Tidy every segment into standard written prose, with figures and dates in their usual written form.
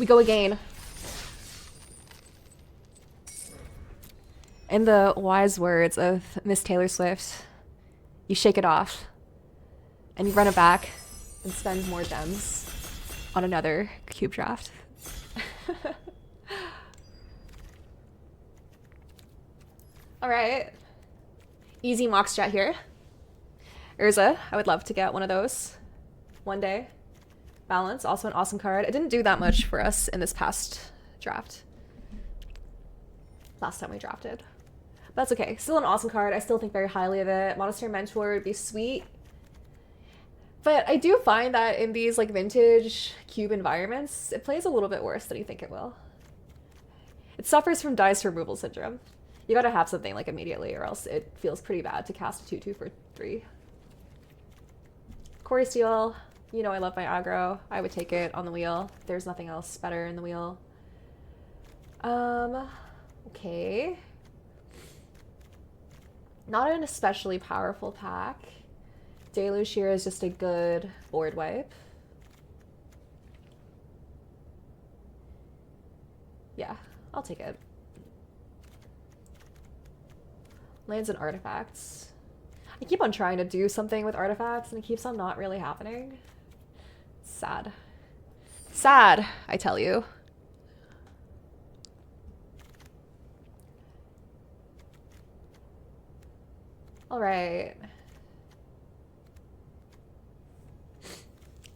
We go again. In the wise words of Miss Taylor Swift, you shake it off and you run it back and spend more gems on another cube draft. All right. Easy mock strat here. Urza, I would love to get one of those one day. Balance, also an awesome card. It didn't do that much for us in this past draft. Last time we drafted. But that's okay. Still an awesome card. I still think very highly of it. Monastery Mentor would be sweet. But I do find that in these like vintage cube environments, it plays a little bit worse than you think it will. It suffers from dice removal syndrome. You gotta have something like immediately or else it feels pretty bad to cast a 2/2 for 3. Quarry Steel, you know I love my aggro. I would take it on the wheel. There's nothing else better in the wheel. Okay. Not an especially powerful pack. Deluge here is just a good board wipe. Yeah, I'll take it. Lands and artifacts. I keep on trying to do something with artifacts and it keeps on not really happening. It's sad. Sad, I tell you. All right.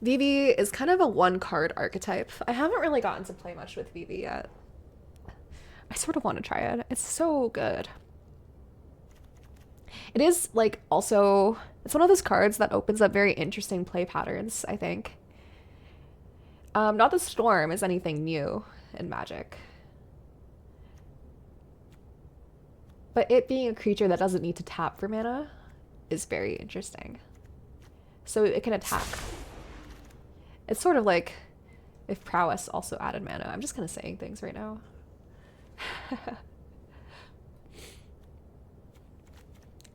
Vivi is kind of a one-card archetype. I haven't really gotten to play much with Vivi yet. I sort of want to try it. It's so good. It is like also, it's one of those cards that opens up very interesting play patterns, I think. Not that Storm is anything new in Magic. But it being a creature that doesn't need to tap for mana is very interesting. So it can attack. It's sort of like if Prowess also added mana. I'm just kind of saying things right now.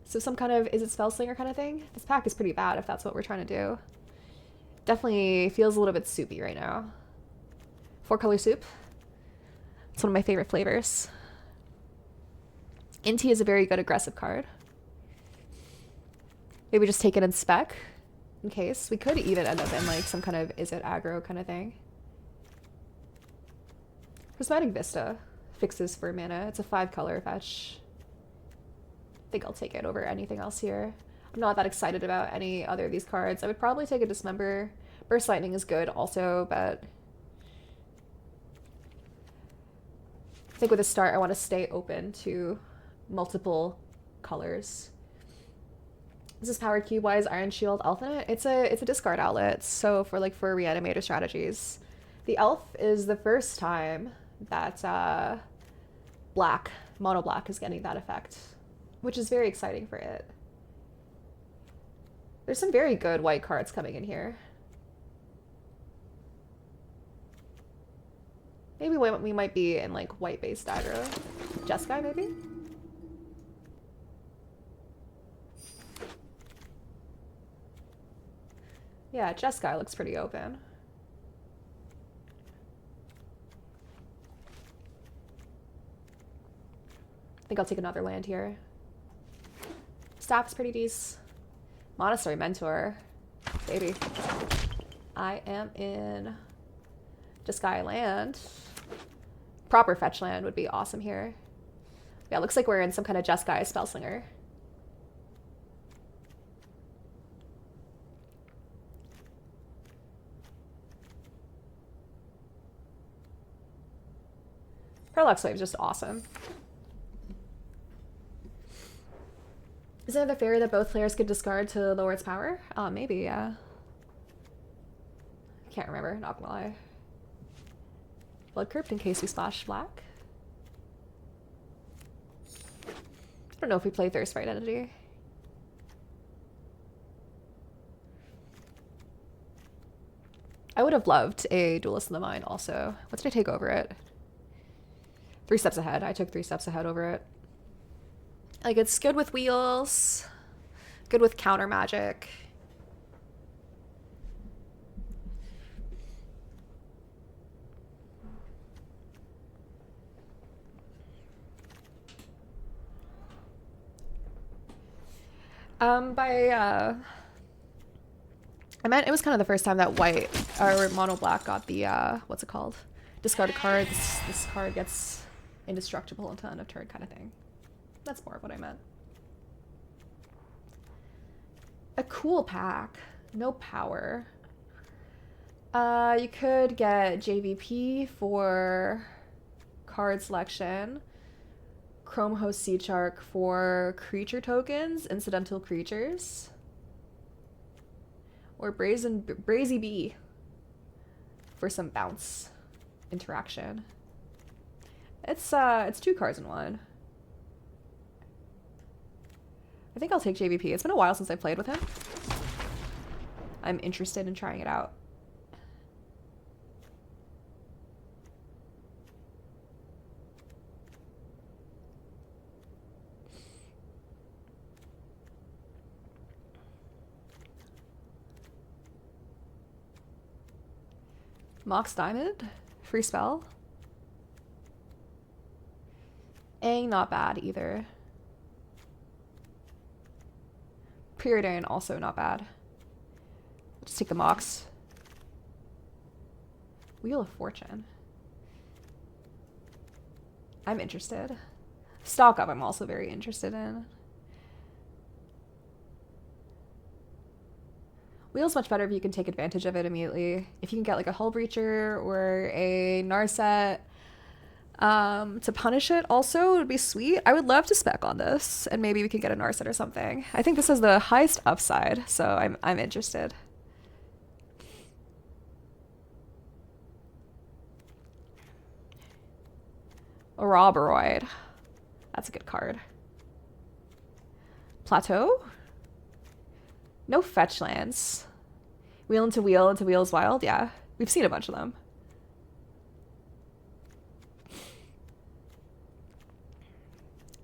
So some kind of, is it Spellslinger kind of thing? This pack is pretty bad if that's what we're trying to do. Definitely feels a little bit soupy right now. 4-color soup. It's one of my favorite flavors. Inti is a very good aggressive card. Maybe just take it in spec in case. We could even end up in like some kind of is it aggro kind of thing. Prismatic Vista fixes for mana. It's a 5-color fetch. I think I'll take it over anything else here. I'm not that excited about any other of these cards. I would probably take a Dismember. Burst Lightning is good also, but I think with a start I want to stay open to multiple colors. This is Power Cube Wise Iron Shield Elfnet. It's a discard outlet, so for reanimator strategies. The Elf is the first time that mono black is getting that effect, which is very exciting for it. There's some very good white cards coming in here. Maybe we might be in like white-based aggro. Jeskai maybe? Yeah, Jeskai looks pretty open. I think I'll take another land here. Staff's pretty decent. Monastery Mentor. Baby. I am in Jeskai land. Proper fetch land would be awesome here. Yeah, looks like we're in some kind of Jeskai Spellslinger. Parallax Wave is just awesome. Isn't it the fairy that both players could discard to lower its power? Maybe, yeah. I can't remember, not gonna lie. Blood Crypt in case we splash black. I don't know if we play Thirst for Identity. I would have loved a Duelist in the Mind also. What did I take over it? 3 steps ahead. I took 3 steps ahead over it. Like, it's good with wheels, good with counter magic. I meant it was kind of the first time that white or mono black got the what's it called? Discard a card. This card gets indestructible until end of turn kind of thing. That's more of what I meant. A cool pack. No power. You could get JVP for card selection. Chrome Host Sea Shark for creature tokens, incidental creatures. Or Brazy Bee for some bounce interaction. It's 2 cards in 1. I think I'll take JVP. It's been a while since I played with him. I'm interested in trying it out. Mox Diamond, free spell. Aang, not bad either. Preordain, also not bad. Just take the Mox. Wheel of Fortune. I'm interested. Stock Up, I'm also very interested in. Wheel's much better if you can take advantage of it immediately. If you can get like a Hull Breacher or a Narset to punish it also, it would be sweet. I would love to spec on this, and maybe we could get a Narset or something. I think this has the highest upside, so I'm interested. A Roboroid. That's a good card. Plateau? No fetch lands. Wheel into Wheel's Wild? Yeah. We've seen a bunch of them. I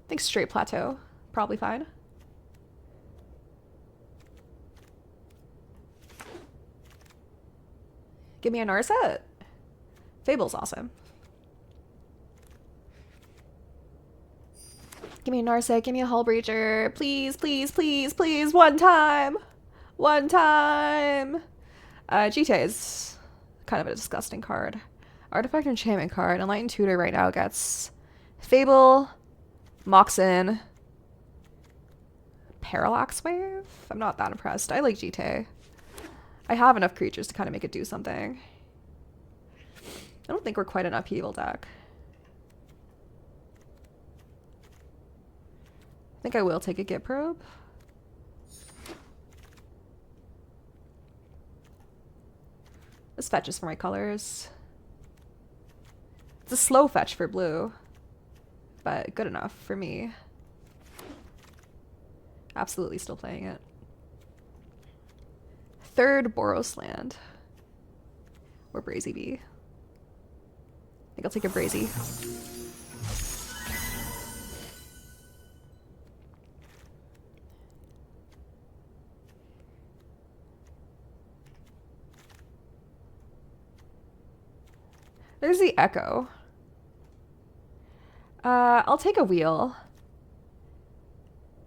think straight Plateau. Probably fine. Give me a Narset. Fable's awesome. Give me a Narset, give me a Hull Breacher. Please, please, please, please. One time. One time. GTA is kind of a disgusting card. Artifact Enchantment card. Enlightened Tutor right now gets Fable, Moxen, Parallax Wave? I'm not that impressed. I like GTA. I have enough creatures to kind of make it do something. I don't think we're quite an upheaval deck. I think I will take a Git Probe. This fetches for my colors. It's a slow fetch for blue, but good enough for me. Absolutely still playing it. Third Boros land. Or Brazy Bee. I think I'll take a Brazy. There's the Echo. I'll take a Wheel.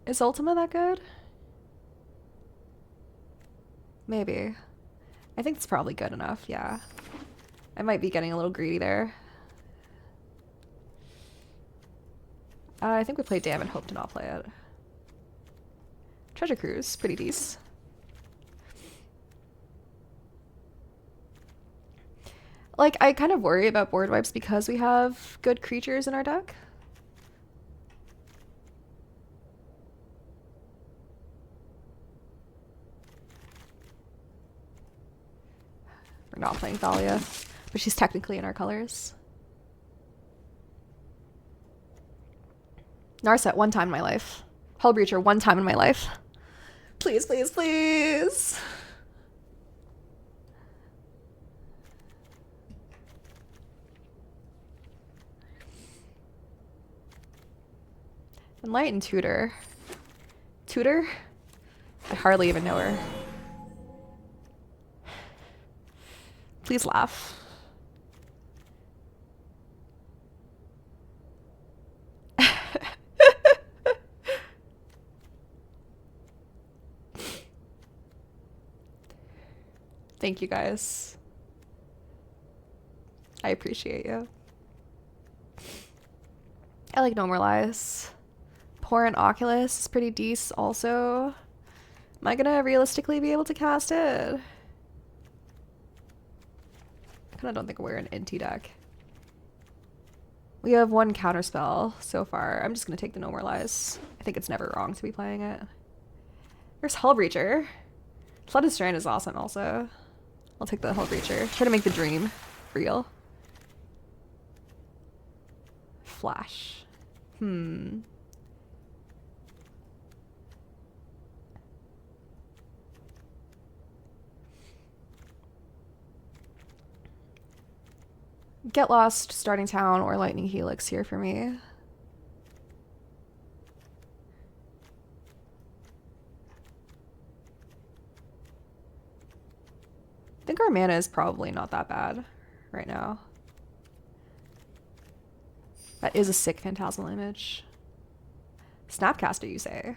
Is Ultima that good? Maybe. I think it's probably good enough, yeah. I might be getting a little greedy there. I think we play Damn and hope to not play it. Treasure Cruise, pretty decent. Like, I kind of worry about board wipes because we have good creatures in our deck. We're not playing Thalia, but she's technically in our colors. Narset, one time in my life. Hull Breacher, one time in my life. Please, please, please. Enlightened Tutor. Tutor? I hardly even know her. Please laugh. Thank you guys. I appreciate you. I like Normalize. Poor Oculus is pretty decent also. Am I gonna realistically be able to cast it? I kinda don't think we're an NT deck. We have one counterspell so far. I'm just gonna take the Normalize. I think it's never wrong to be playing it. There's Hullbreacher. Flooded Strand is awesome also. I'll take the Hullbreacher. Try to make the dream real. Flash. Get Lost, Starting Town, or Lightning Helix here for me. I think our mana is probably not that bad right now. That is a sick Phantasmal Image. Snapcaster, you say?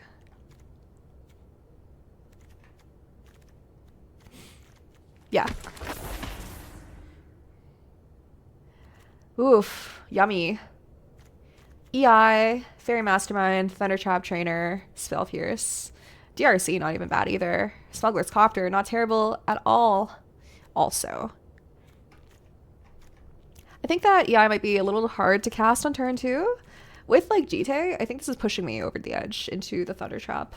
Yeah. Oof, yummy. EI, Fairy Mastermind, Thundertrap Trainer, Spell Pierce. DRC, not even bad either. Smuggler's Copter, not terrible at all. Also, I think that EI might be a little hard to cast on turn 2. With like Jite, I think this is pushing me over the edge into the Thundertrap.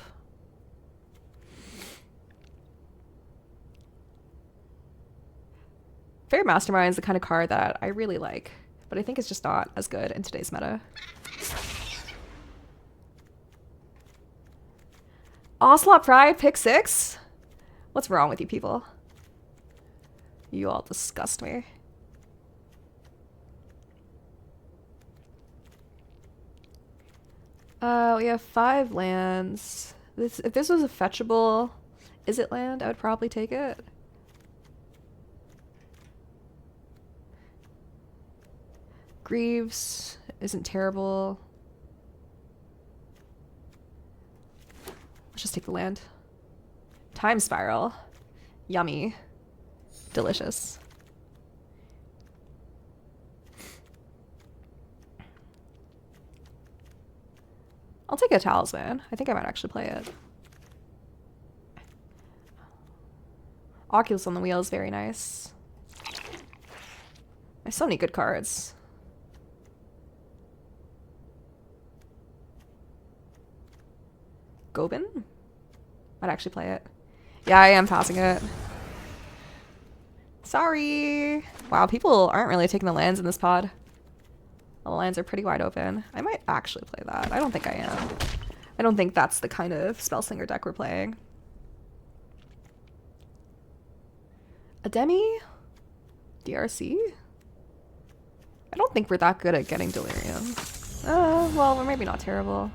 Fairy Mastermind is the kind of card that I really like, but I think it's just not as good in today's meta. Ocelot Pride, pick 6? What's wrong with you people? You all disgust me. We have 5 lands. If this was a fetchable Izzet land, I would probably take it. Greaves isn't terrible. Let's just take the land. Time Spiral. Yummy. Delicious. I'll take a Talisman. I think I might actually play it. Oculus on the Wheel is very nice. There's so many good cards. Gobin? I'd actually play it. Yeah, I am passing it. Sorry. Wow, people aren't really taking the lands in this pod. The lands are pretty wide open. I might actually play that. I don't think I am. I don't think that's the kind of Spellslinger deck we're playing. Ademi? DRC? I don't think we're that good at getting Delirium. Well, we're maybe not terrible.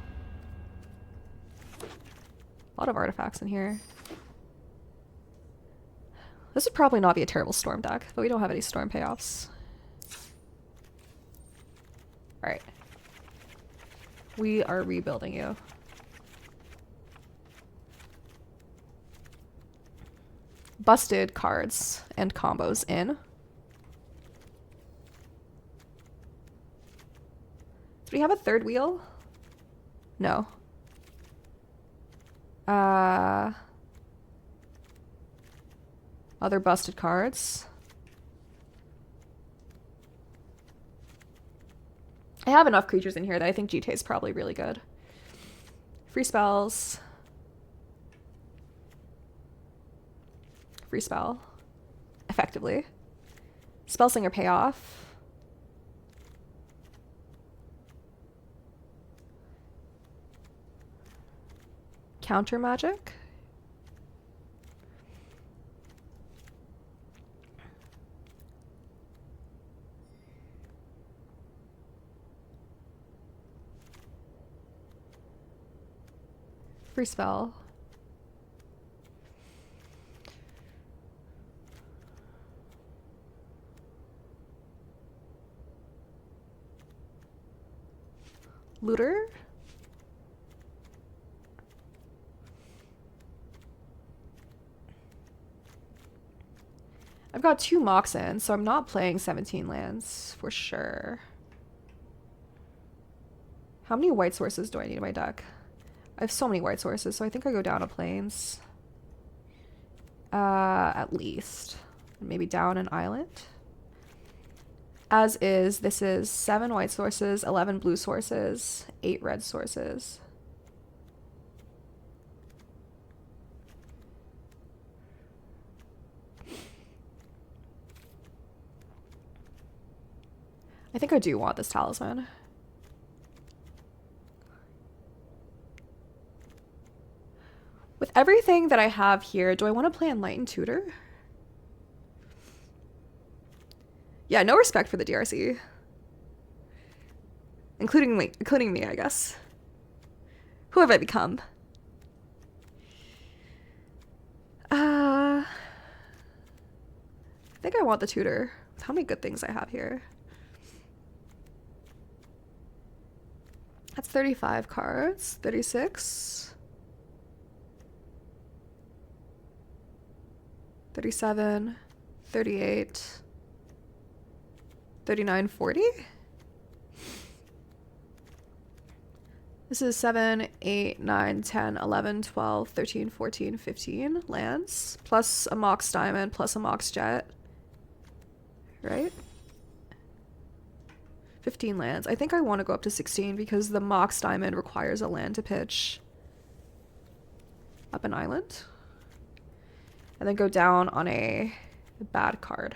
A lot of artifacts in here. This would probably not be a terrible Storm deck, but we don't have any Storm payoffs. Alright. We are rebuilding you. Busted cards and combos in. Do we have a third wheel? No. Other busted cards. I have enough creatures in here that I think Jite is probably really good. Free spells. Free spell. Effectively. Spellslinger payoff. Counter magic. Free spell. Looter. I've got 2 Mox in, so I'm not playing 17 lands for sure. How many white sources do I need in my deck? I have so many white sources, so I think I go down to plains. At least. Maybe down an island. As is, this is 7 white sources, 11 blue sources, 8 red sources. I think I do want this talisman. With everything that I have here, do I want to play Enlightened Tutor? Yeah, no respect for the DRC. Including me, I guess. Who have I become? I think I want the tutor. With how many good things I have here. That's 35 cards. 36. 37. 38. 39, 40? This is 7, 8, 9, 10, 11, 12, 13, 14, 15 lands. Plus a Mox Diamond, plus a Mox Jet. Right? 15 lands. I think I want to go up to 16 because the Mox Diamond requires a land to pitch up an island. And then go down on a bad card.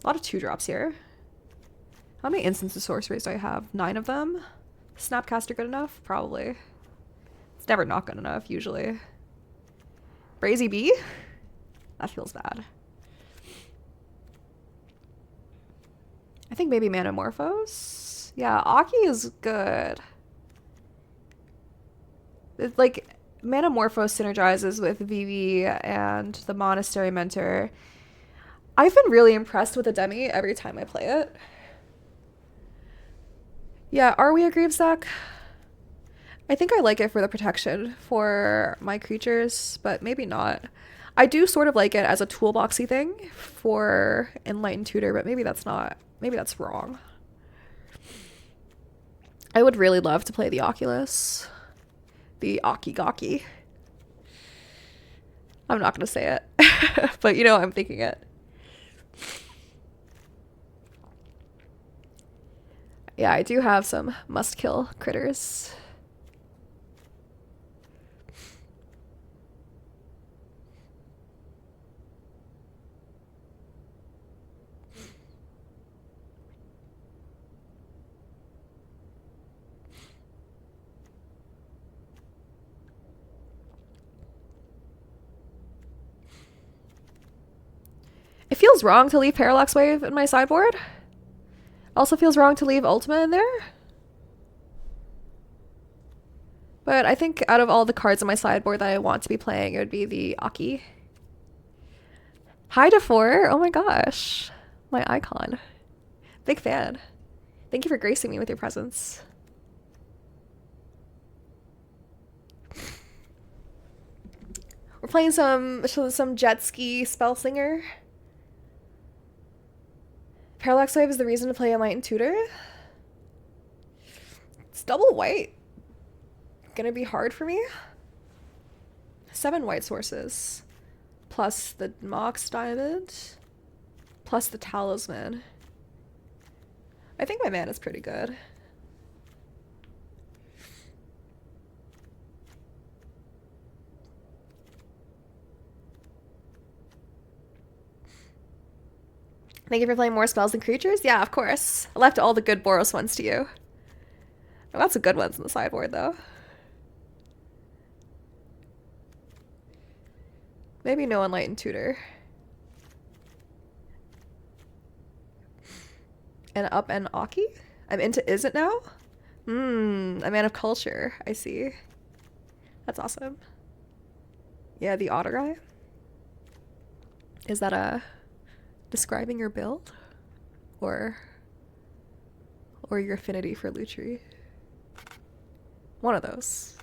A lot of 2-drops here. How many instances of sorceries do I have? 9 of them? Snapcaster good enough? Probably. It's never not good enough, usually. Brazy Bee? That feels bad. I think maybe Manamorphose? Yeah, Aki is good. It's like, Manamorphose synergizes with Vivi and the Monastery Mentor. I've been really impressed with the Demi every time I play it. Yeah, are we a Greaves deck? I think I like it for the protection for my creatures, but maybe not. I do sort of like it as a toolboxy thing for Enlightened Tutor, but maybe that's not. Maybe that's wrong. I would really love to play the Oculus. The Aki-Gaki. I'm not going to say it, but you know I'm thinking it. Yeah, I do have some must-kill critters. It feels wrong to leave Parallax Wave in my sideboard. Also feels wrong to leave Ultima in there. But I think out of all the cards on my sideboard that I want to be playing, it would be the Aki. Hi to 4. Oh my gosh. My icon. Big fan. Thank you for gracing me with your presence. We're playing some jet ski spell slinger. Parallax Wave is the reason to play Enlightened Tutor. It's double white. Gonna be hard for me. 7 white sources. Plus the Mox Diamond. Plus the Talisman. I think my mana's pretty good. Thank you for playing more spells than creatures. Yeah, of course. I left all the good Boros ones to you. Oh, lots of good ones in the sideboard, though. Maybe no Enlightened Tutor. And up and Aki? I'm into Is It now? A man of culture. I see. That's awesome. Yeah, the otter guy. Is that a describing your build? Or your affinity for Lutri? One of those.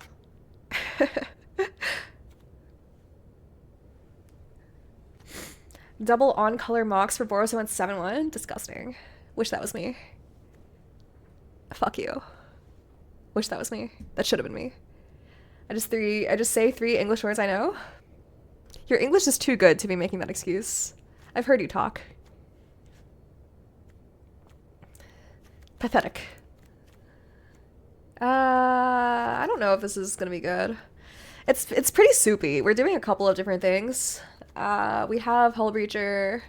Double on color mocks for Boros went 7-1. Disgusting. Wish that was me. Fuck you. Wish that was me. That should have been me. I just say 3 English words I know. Your English is too good to be making that excuse. I've heard you talk. Pathetic. I don't know if this is gonna be good. It's pretty soupy. We're doing a couple of different things. We have Hull Breacher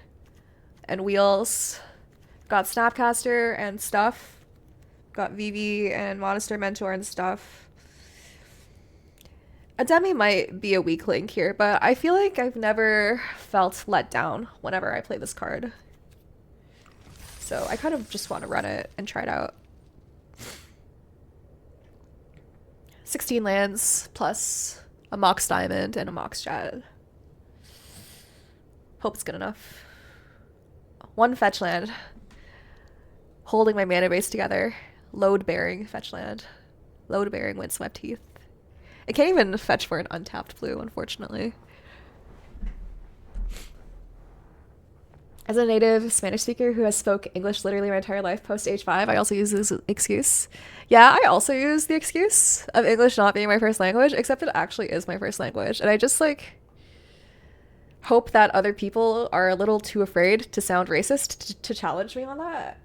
and Wheels. Got Snapcaster and stuff. Got Vivi and Monastery Mentor and stuff. A Demi might be a weak link here, but I feel like I've never felt let down whenever I play this card. So I kind of just want to run it and try it out. 16 lands plus a Mox Diamond and a Mox Jet. Hope it's good enough. 1 fetch land. Holding my mana base together. Load-bearing fetch land. Load-bearing Windswept Heath. I can't even fetch for an untapped blue, unfortunately. As a native Spanish speaker who has spoke English literally my entire life post age 5, I also use this excuse. Yeah, I also use the excuse of English not being my first language, except it actually is my first language. And I just like hope that other people are a little too afraid to sound racist to challenge me on that.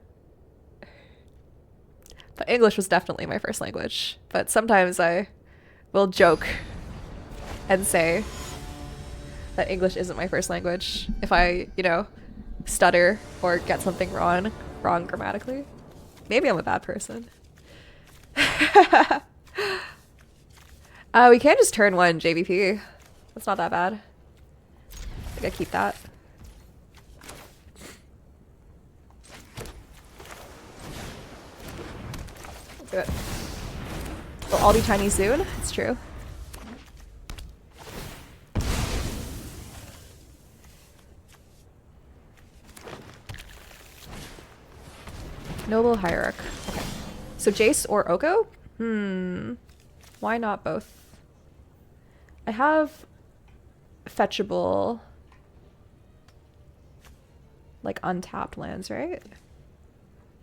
But English was definitely my first language. But sometimes I will joke and say that English isn't my first language if I, you know, stutter or get something wrong grammatically. Maybe I'm a bad person. We can just turn 1 JVP. That's not that bad. I think I keep that. Let's do it. We'll all be tiny soon. It's true. Noble Hierarch. Okay. So Jace or Oko? Why not both? I have fetchable, like, untapped lands, right?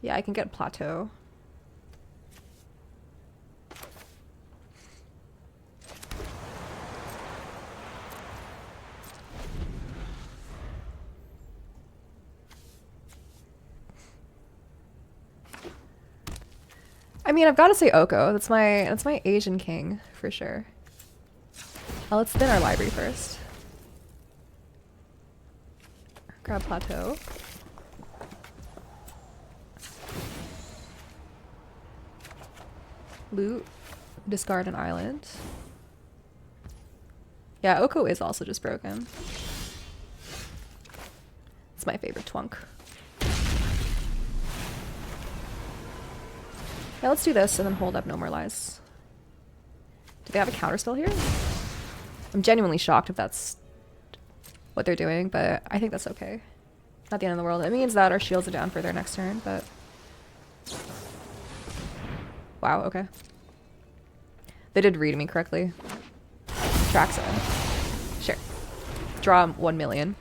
Yeah, I can get Plateau. I mean, I've got to say Oko. That's my Asian king for sure. Well, let's thin our library first. Grab Plateau. Loot. Discard an island. Yeah, Oko is also just broken. It's my favorite twunk. Yeah, let's do this and then hold up No More Lies. Do they have a counterspell here? I'm genuinely shocked if that's what they're doing, but I think that's okay. Not the end of the world. It means that our shields are down for their next turn, but... Wow, okay. They did read me correctly. Traxa. Sure. Draw 1 million.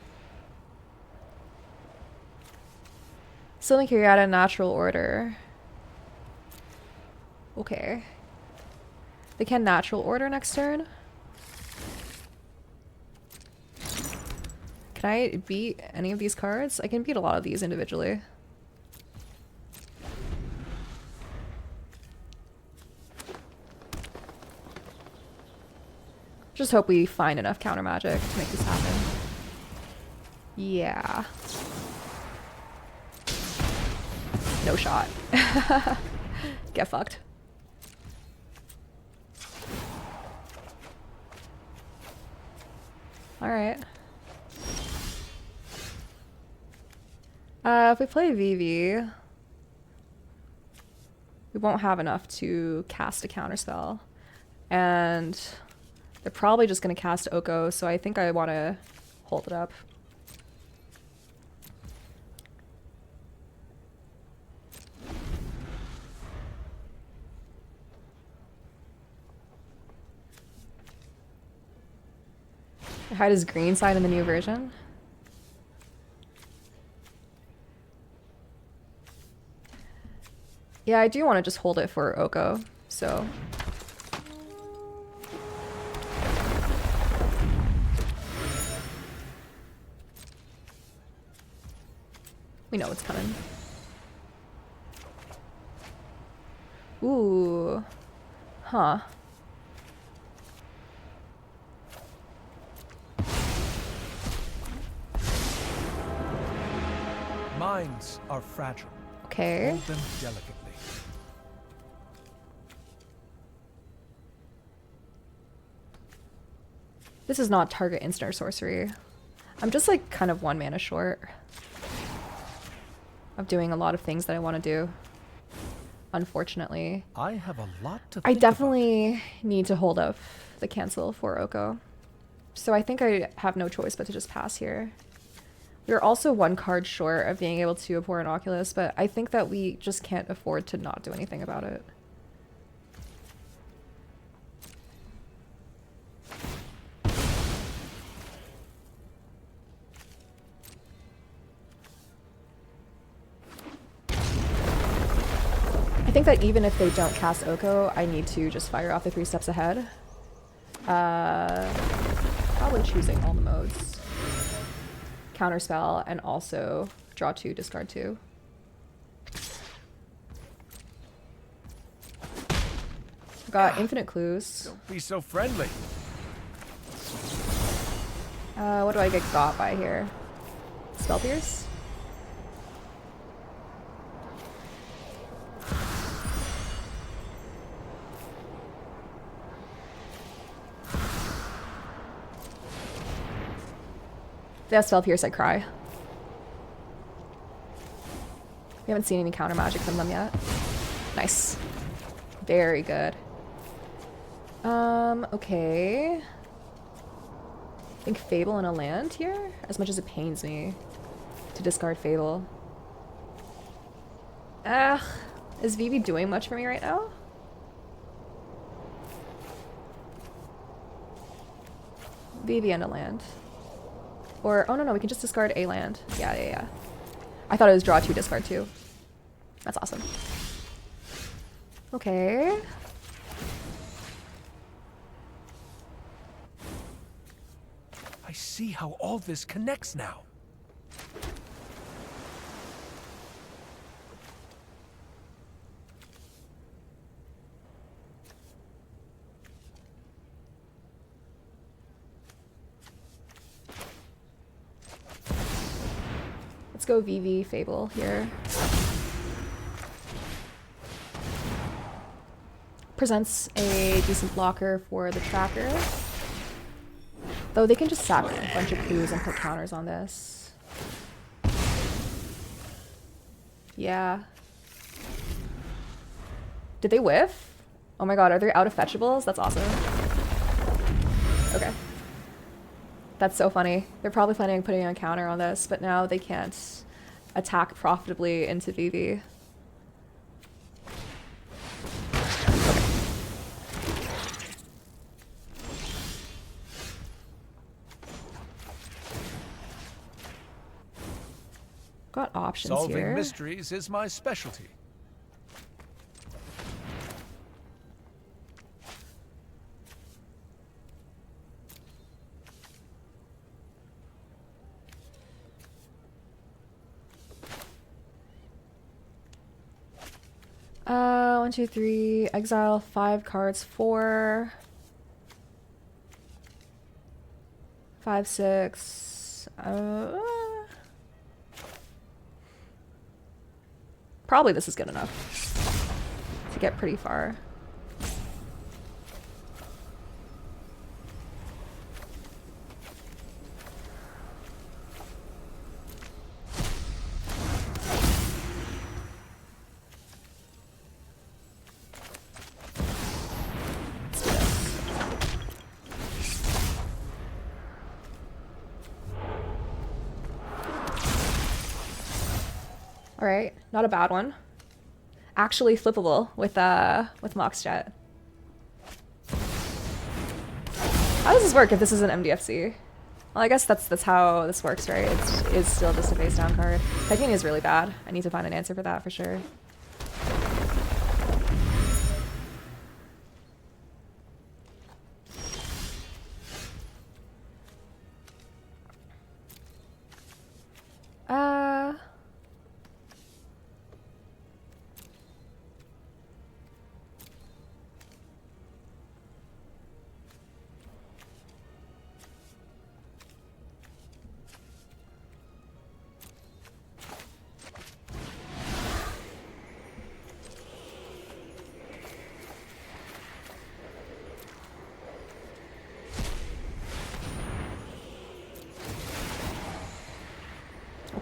Still think you're at a natural order. Okay. They can natural order next turn. Can I beat any of these cards? I can beat a lot of these individually. Just hope we find enough counter magic to make this happen. Yeah. No shot. Get fucked. Alright. If we play Vivi, we won't have enough to cast a counterspell. And they're probably just going to cast Oko, so I think I want to hold it up. How does green side in the new version? Yeah, I do want to just hold it for Oko, so... We know what's coming. Ooh. Huh. Minds are fragile. Okay. Hold them delicately. This is not target instant or sorcery. I'm just like kind of 1 mana short of doing a lot of things that I want to do. Unfortunately. I have a lot to I think definitely need to hold up the cancel for Oko. So I think I have no choice but to just pass here. We're also 1 card short of being able to abhor an Oculus, but I think that we just can't afford to not do anything about it. I think that even if they don't cast Oko, I need to just fire off the 3 steps ahead. Probably choosing all the modes. Counterspell, and also draw 2, discard 2. Got infinite clues. Don't be so friendly. What do I get got by here? Spell Pierce? They have Spell Pierce, I cry. We haven't seen any counter magic from them yet. Nice. Very good. Okay. I think Fable and a land here, as much as it pains me to discard Fable. Ugh. Is Vivi doing much for me right now? Vivi and a land. Or, oh no, we can just discard a land. Yeah. I thought it was draw 2, discard 2. That's awesome. Okay. I see how all this connects now. Let's go Vivi Fable here. Presents a decent blocker for the tracker. Though they can just sack a bunch of clues and put counters on this. Yeah. Did they whiff? Oh my god, are they out of fetchables? That's awesome. Okay. That's so funny. They're probably planning on putting a counter on this, but now they can't attack profitably into Vivi. Got options Solving here. mysteries is my specialty. One, two, three. Exile 5 cards. 4, 5, 6. Probably this is good enough to get pretty far. All right, not a bad one. Actually flippable with Moxjet. How does this work if this is an MDFC? Well, I guess that's how this works, right? It's still just a face down card. Titania is really bad. I need to find an answer for that for sure.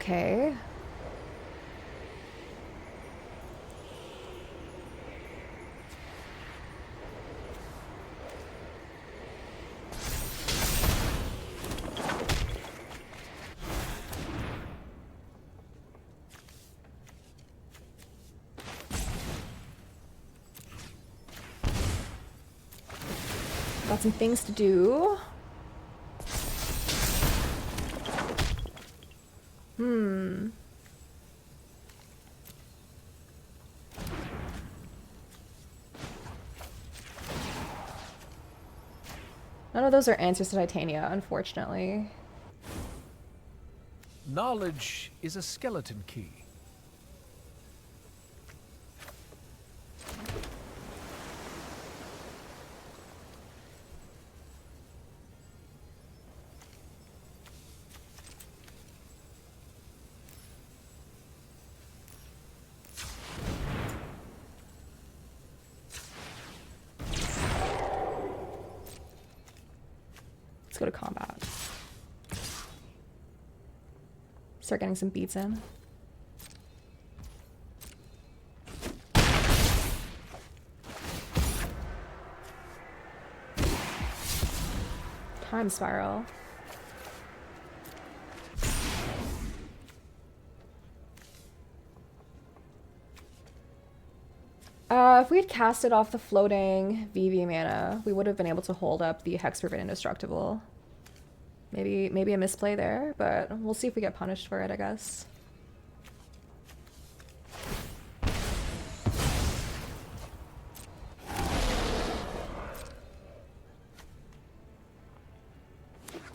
Okay. Got some things to do. None of those are answers to Titania, unfortunately. Knowledge is a skeleton key. Let's go to combat. Start getting some beats in. Time spiral. If we had casted off the floating Vivi mana, we would have been able to hold up the Hexproof Indestructible. Maybe a misplay there, but we'll see if we get punished for it, I guess.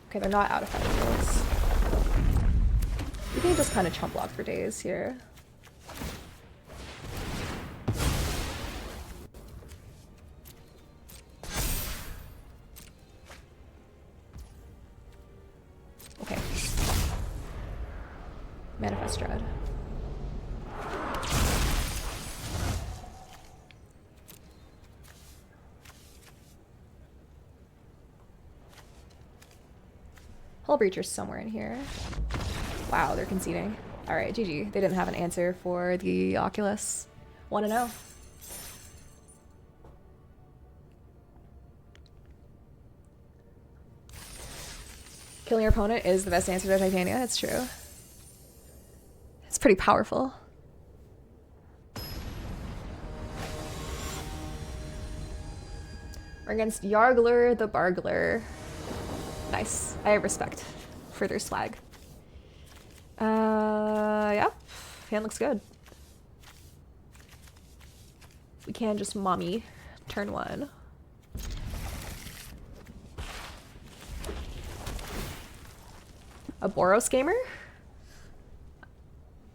Okay, they're not out of fireballs. We can just kind of chump block for days here. Okay. Manifest Dread. Hull Breacher's somewhere in here. Wow, they're conceding. Alright, GG. They didn't have an answer for the Oculus. 1-0. Killing your opponent is the best answer to Titania, it's true. It's pretty powerful. We're against Yargler the Bargler. Nice. I have respect for their swag. Yeah. Hand looks good. We can just mommy turn 1. A Boros gamer?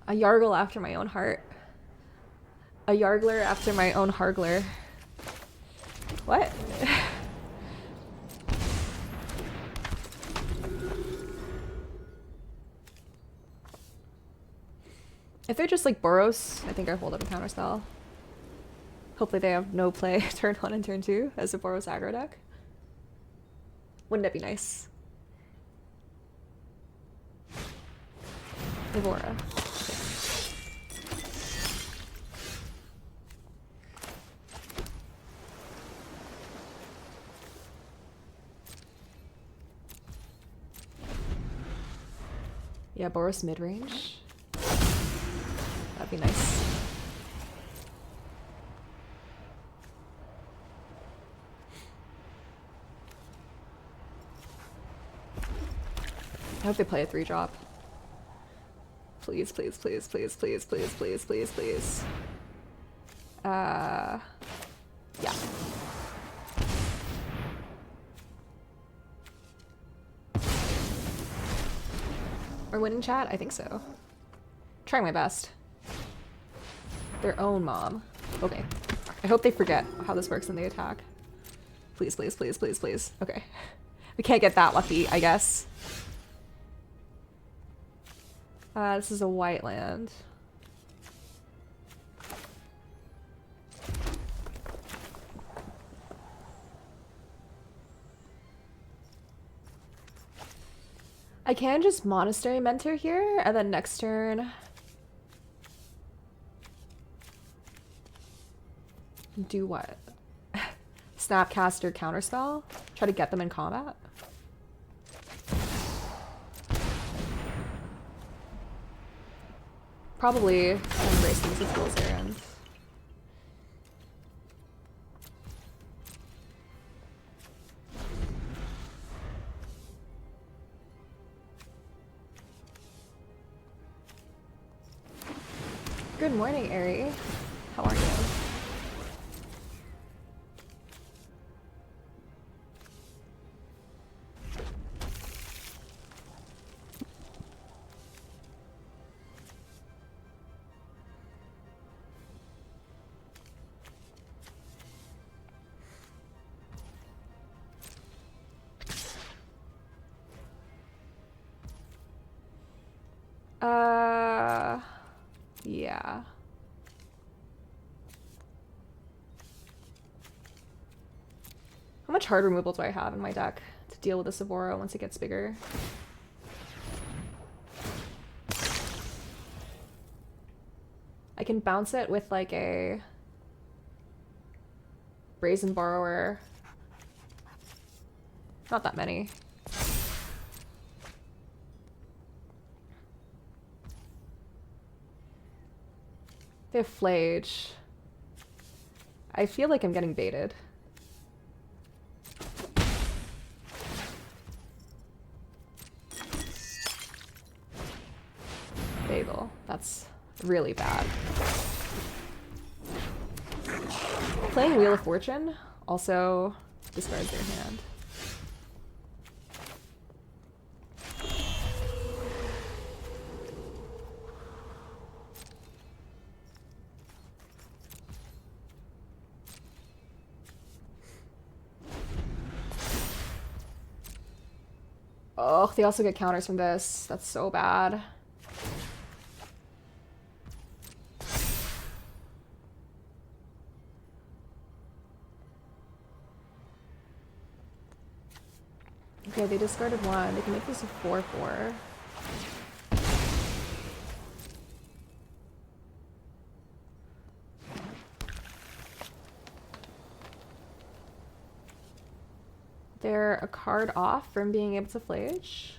A Yargle after my own heart. A Yargler after my own Hargler. What? If they're just like Boros, I think I hold up a counterspell. Hopefully they have no play turn 1 and turn 2 as a Boros aggro deck. Wouldn't that be nice? Evora. Yeah, Boros mid-range. That'd be nice. I hope they play a 3-drop. Please, please, please, please, please, please, please, please, please. Yeah. We're winning, chat? I think so. Trying my best. Their own mom. Okay. I hope they forget how this works in the attack. Please, please, please, please, please. Okay. We can't get that lucky, I guess. This is a white land. I can just Monastery Mentor here, and then next turn do what? Snapcaster Counterspell? Try to get them in combat? Probably embrace these with Fool's Errand. Good morning, Ari. How are you? Yeah. How much hard removal do I have in my deck to deal with the Savoro once it gets bigger? I can bounce it with like a Brazen Borrower. Not that many. They have Flage. I feel like I'm getting baited. Bagel. That's really bad. Playing Wheel of Fortune also discards their hand. Oh, they also get counters from this. That's so bad. Okay, they discarded one. They can make this a 4/4. They're a card off from being able to Flage.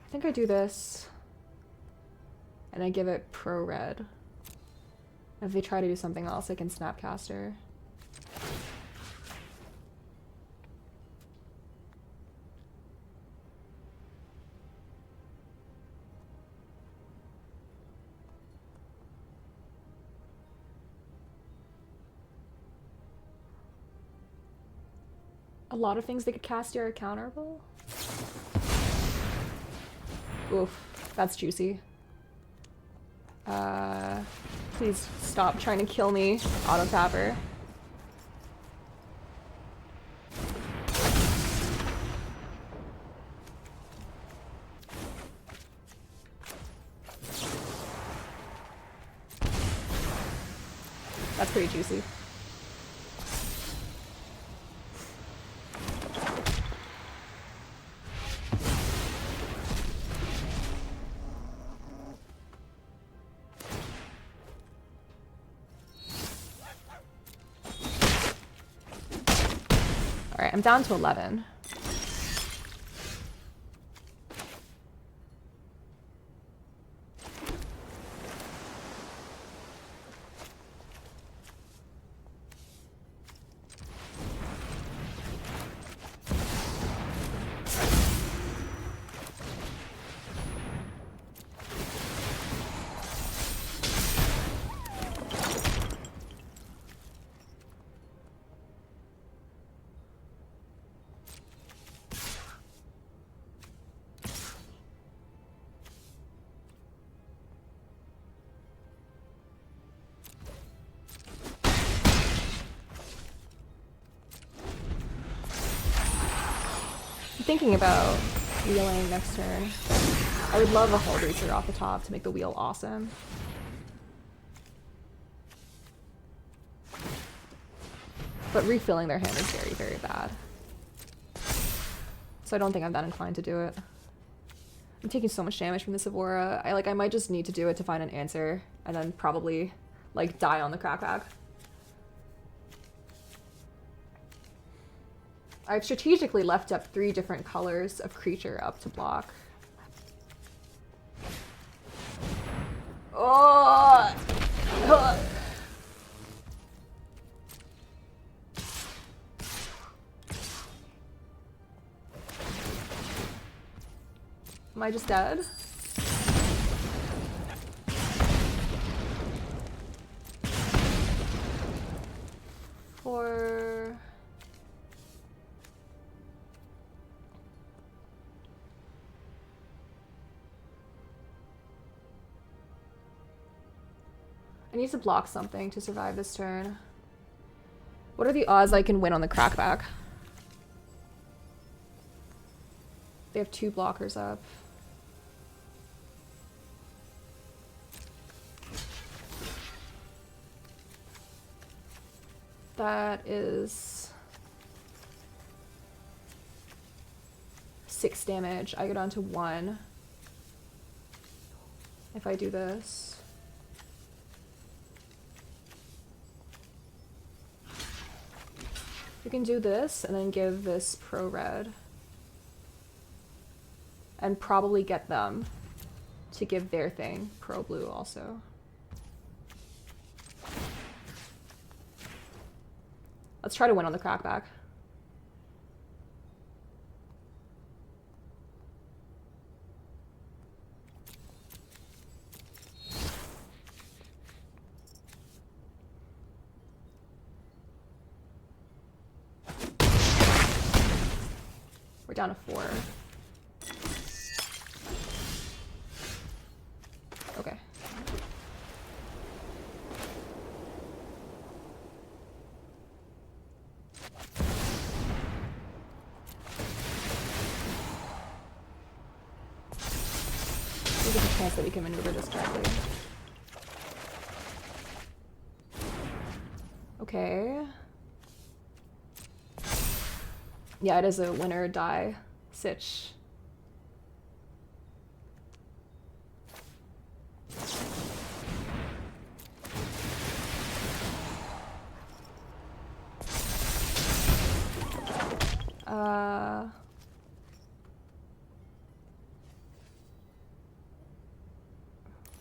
I think I do this, and I give it pro red. If they try to do something else, I can Snapcaster. A lot of things they could cast here are counterable. Oof, that's juicy. Please stop trying to kill me, Auto Tapper. That's pretty juicy. Alright, I'm down to 11. thinking about wheeling next turn. I would love a Hull Breacher off the top to make the wheel awesome. But refilling their hand is very, very bad. So I don't think I'm that inclined to do it. I'm taking so much damage from this Evora. I might just need to do it to find an answer and then probably like die on the crackback. I've strategically left up 3 different colors of creature up to block. Oh! Am I just dead? For... I need to block something to survive this turn. What are the odds I can win on the crackback? They have 2 blockers up. That is 6 damage. I go down to 1 if I do this. We can do this and then give this pro red. And probably get them to give their thing pro blue also. Let's try to win on the crackback. We're down to 4. Okay. There's a chance that we can maneuver this correctly. Okay. Yeah, it is a win or die sitch.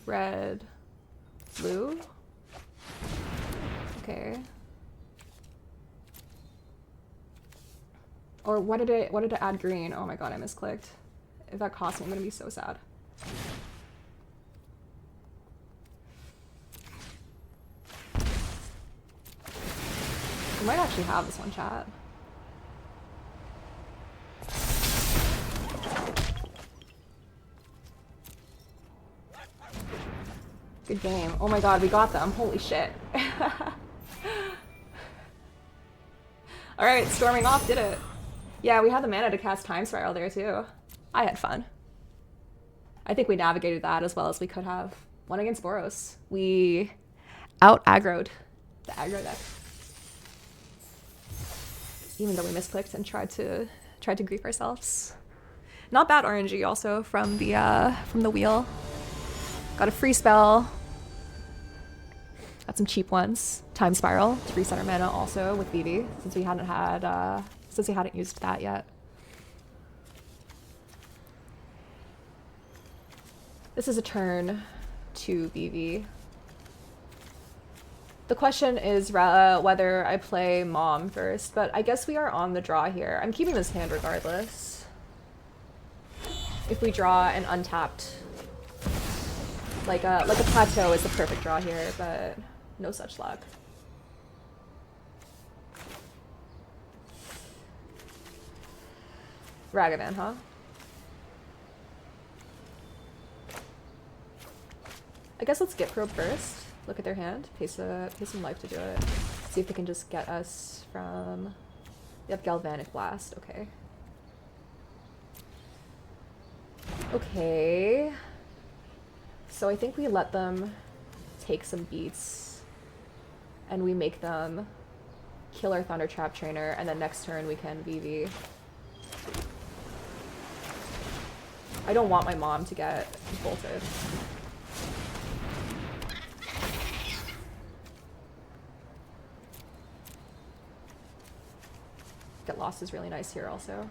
Red, blue. Okay. Or what did it add green? Oh my god, I misclicked. If that cost me, I'm gonna be so sad. I might actually have this one, chat. Good game. Oh my god, we got them. Holy shit. Alright, storming off did it. Yeah, we had the mana to cast Time Spiral there too. I had fun. I think we navigated that as well as we could have. Won against Boros. We out-aggroed the aggro deck. Even though we misclicked and tried to grief ourselves. Not bad RNG also from the wheel. Got a free spell. Got some cheap ones. Time Spiral to reset our mana also with Vivi, since we hadn't used that yet. This is a turn to Vivi. The question is whether I play Mom first, but I guess we are on the draw here. I'm keeping this hand regardless. If we draw an untapped, like a plateau is the perfect draw here, but no such luck. Ragavan, huh? I guess let's get probe first. Look at their hand. Pay some life to do it. See if they can just get us from... They have Galvanic Blast. Okay. Okay. So I think we let them take some beats and we make them kill our Thunder Trap Trainer, and then next turn we can Vivi. I don't want my mom to get bolted. Get Lost is really nice here also.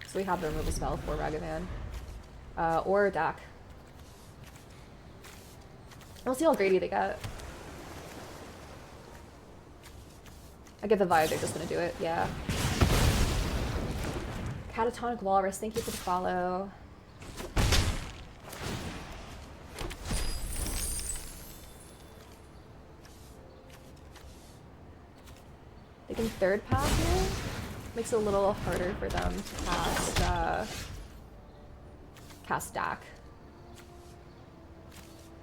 So we have the removal spell for Ragavan. Or Dak. We'll see how greedy they get. I get the vibe they're just gonna do it, yeah. Catatonic Walrus, thank you for the follow. They can third pass here? Makes it a little harder for them to cast Dak.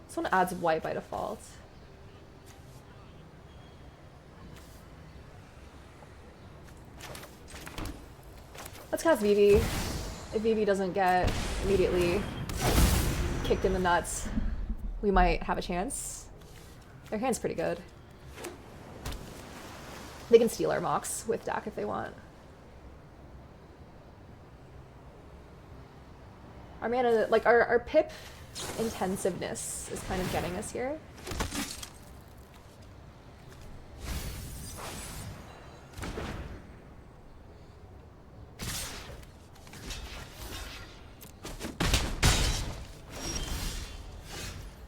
This one adds white by default. Let's cast Vivi. If Vivi doesn't get immediately kicked in the nuts, we might have a chance. Their hand's pretty good. They can steal our Mox with Dak if they want. Our mana, like our pip intensiveness is kind of getting us here.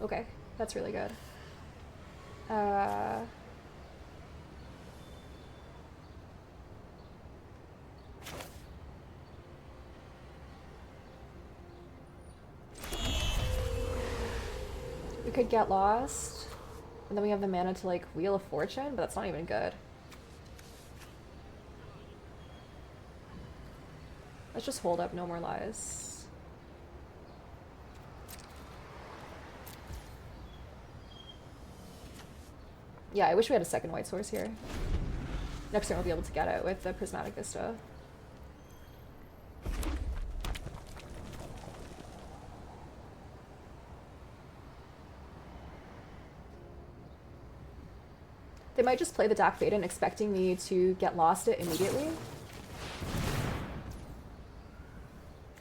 Okay, that's really good. We could get Lost, and then we have the mana to like Wheel of Fortune, but that's not even good. Let's just hold up, no more lies. Yeah, I wish we had a second white source here. Next turn we'll be able to get it with the Prismatic Vista. They might just play the Dak Faden expecting me to get Lost it immediately.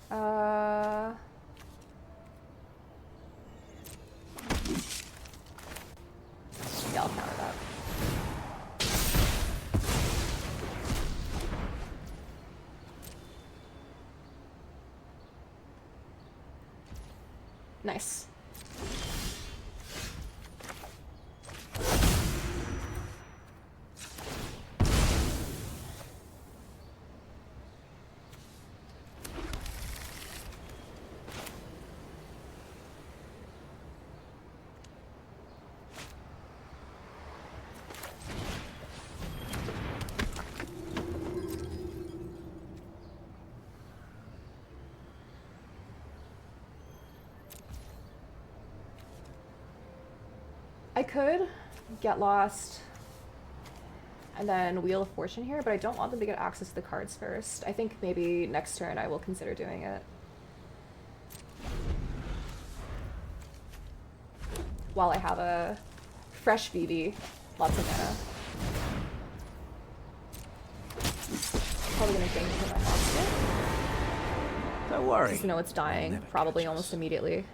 Yeah, I'll counter that. Nice. I could get Lost and then Wheel of Fortune here, but I don't want them to get access to the cards first. I think maybe next turn I will consider doing it. While I have a fresh Vivi, lots of mana. Probably gonna gain for my monster. Don't worry. Just know it's dying, probably almost immediately.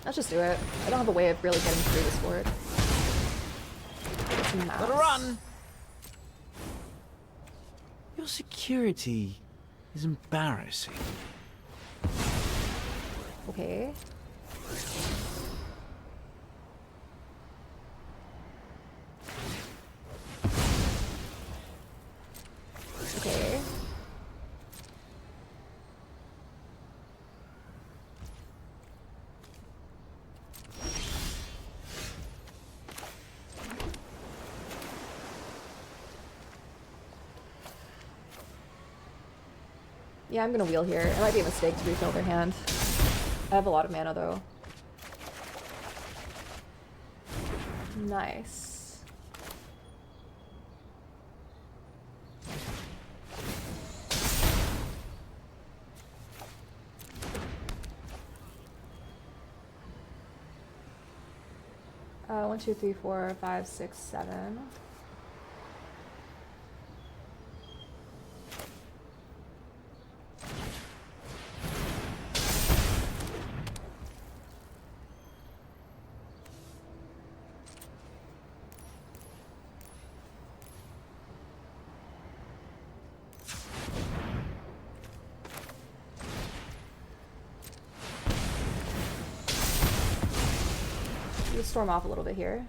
Let's just do it. I don't have a way of really getting through this board. Gotta run! Your security is embarrassing. Okay. Okay. Yeah, I'm gonna wheel here. It might be a mistake to refill their hand. I have a lot of mana though. Nice. One, two, three, four, five, six, seven. Let's storm off a little bit here.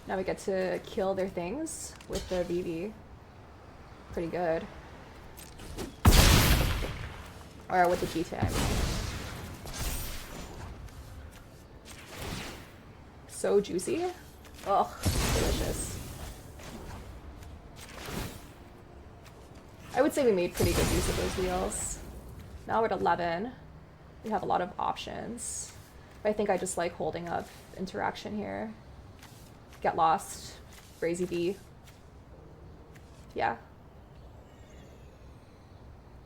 Now we get to kill their things with the Vivi. Pretty good. Or with the GTA, I mean. So juicy. Ugh, delicious. I would say we made pretty good use of those wheels. Now we're at 11. We have a lot of options. But I think I just like holding up interaction here. Get lost. Brazy B. Yeah.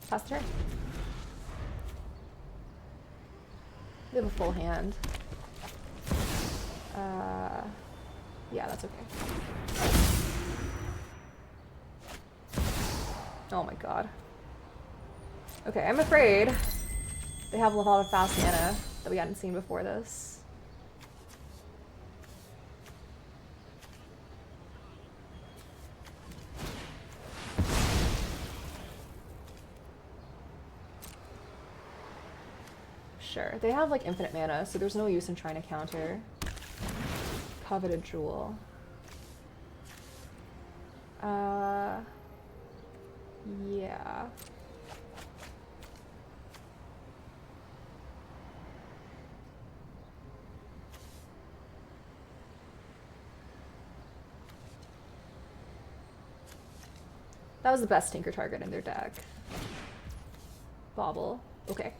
Pass turn. We have a full hand. Yeah, that's okay. Oh my god. Okay, I'm afraid they have a lot of fast mana that we hadn't seen before this. Sure, they have like infinite mana, so there's no use in trying to counter. Coveted Jewel. Yeah. That was the best Tinker target in their deck. Bobble. Okay.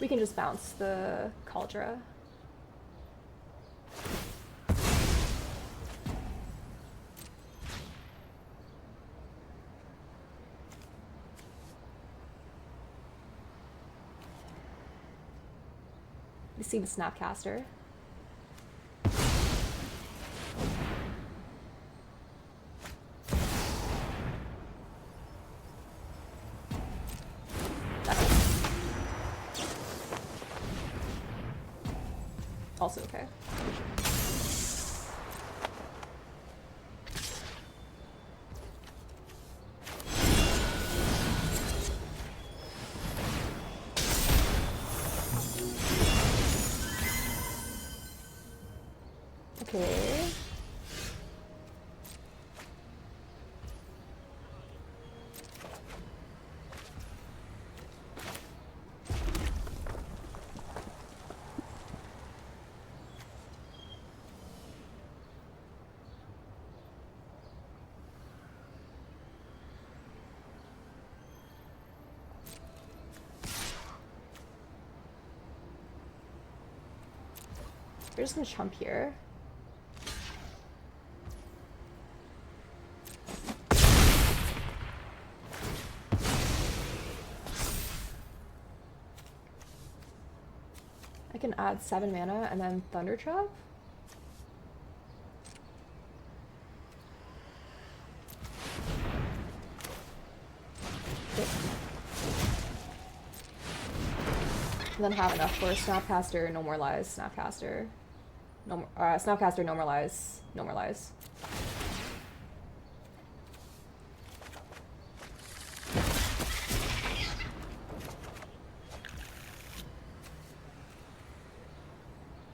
We can just bounce the Cauldra. You see the Snapcaster. Also okay. Okay. We're just gonna chump here. can add 7 mana and then Thunder Trap. Okay. And then have enough for Snapcaster, no more lies, Snapcaster. No more, Snapcaster, no more lies, no more lies.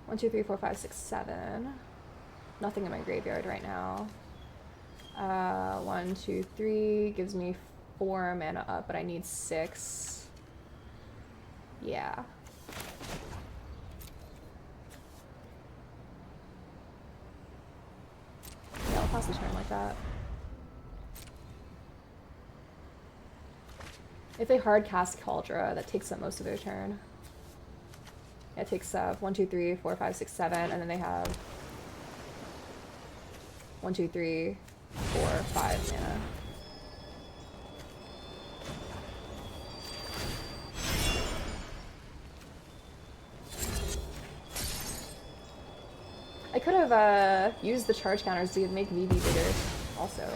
One, two, three, four, five, six, seven. Nothing in my graveyard right now. 1, 2, 3 gives me 4 mana up, but I need 6. Yeah. Yeah, I'll pass the turn like that. If they hard cast Cauldra, that takes up most of their turn. Yeah, it takes 1, 2, 3, 4, 5, 6, 7, and then they have 1, 2, 3, 4, 5 mana. I could have used the charge counters to make Vivi bigger, also.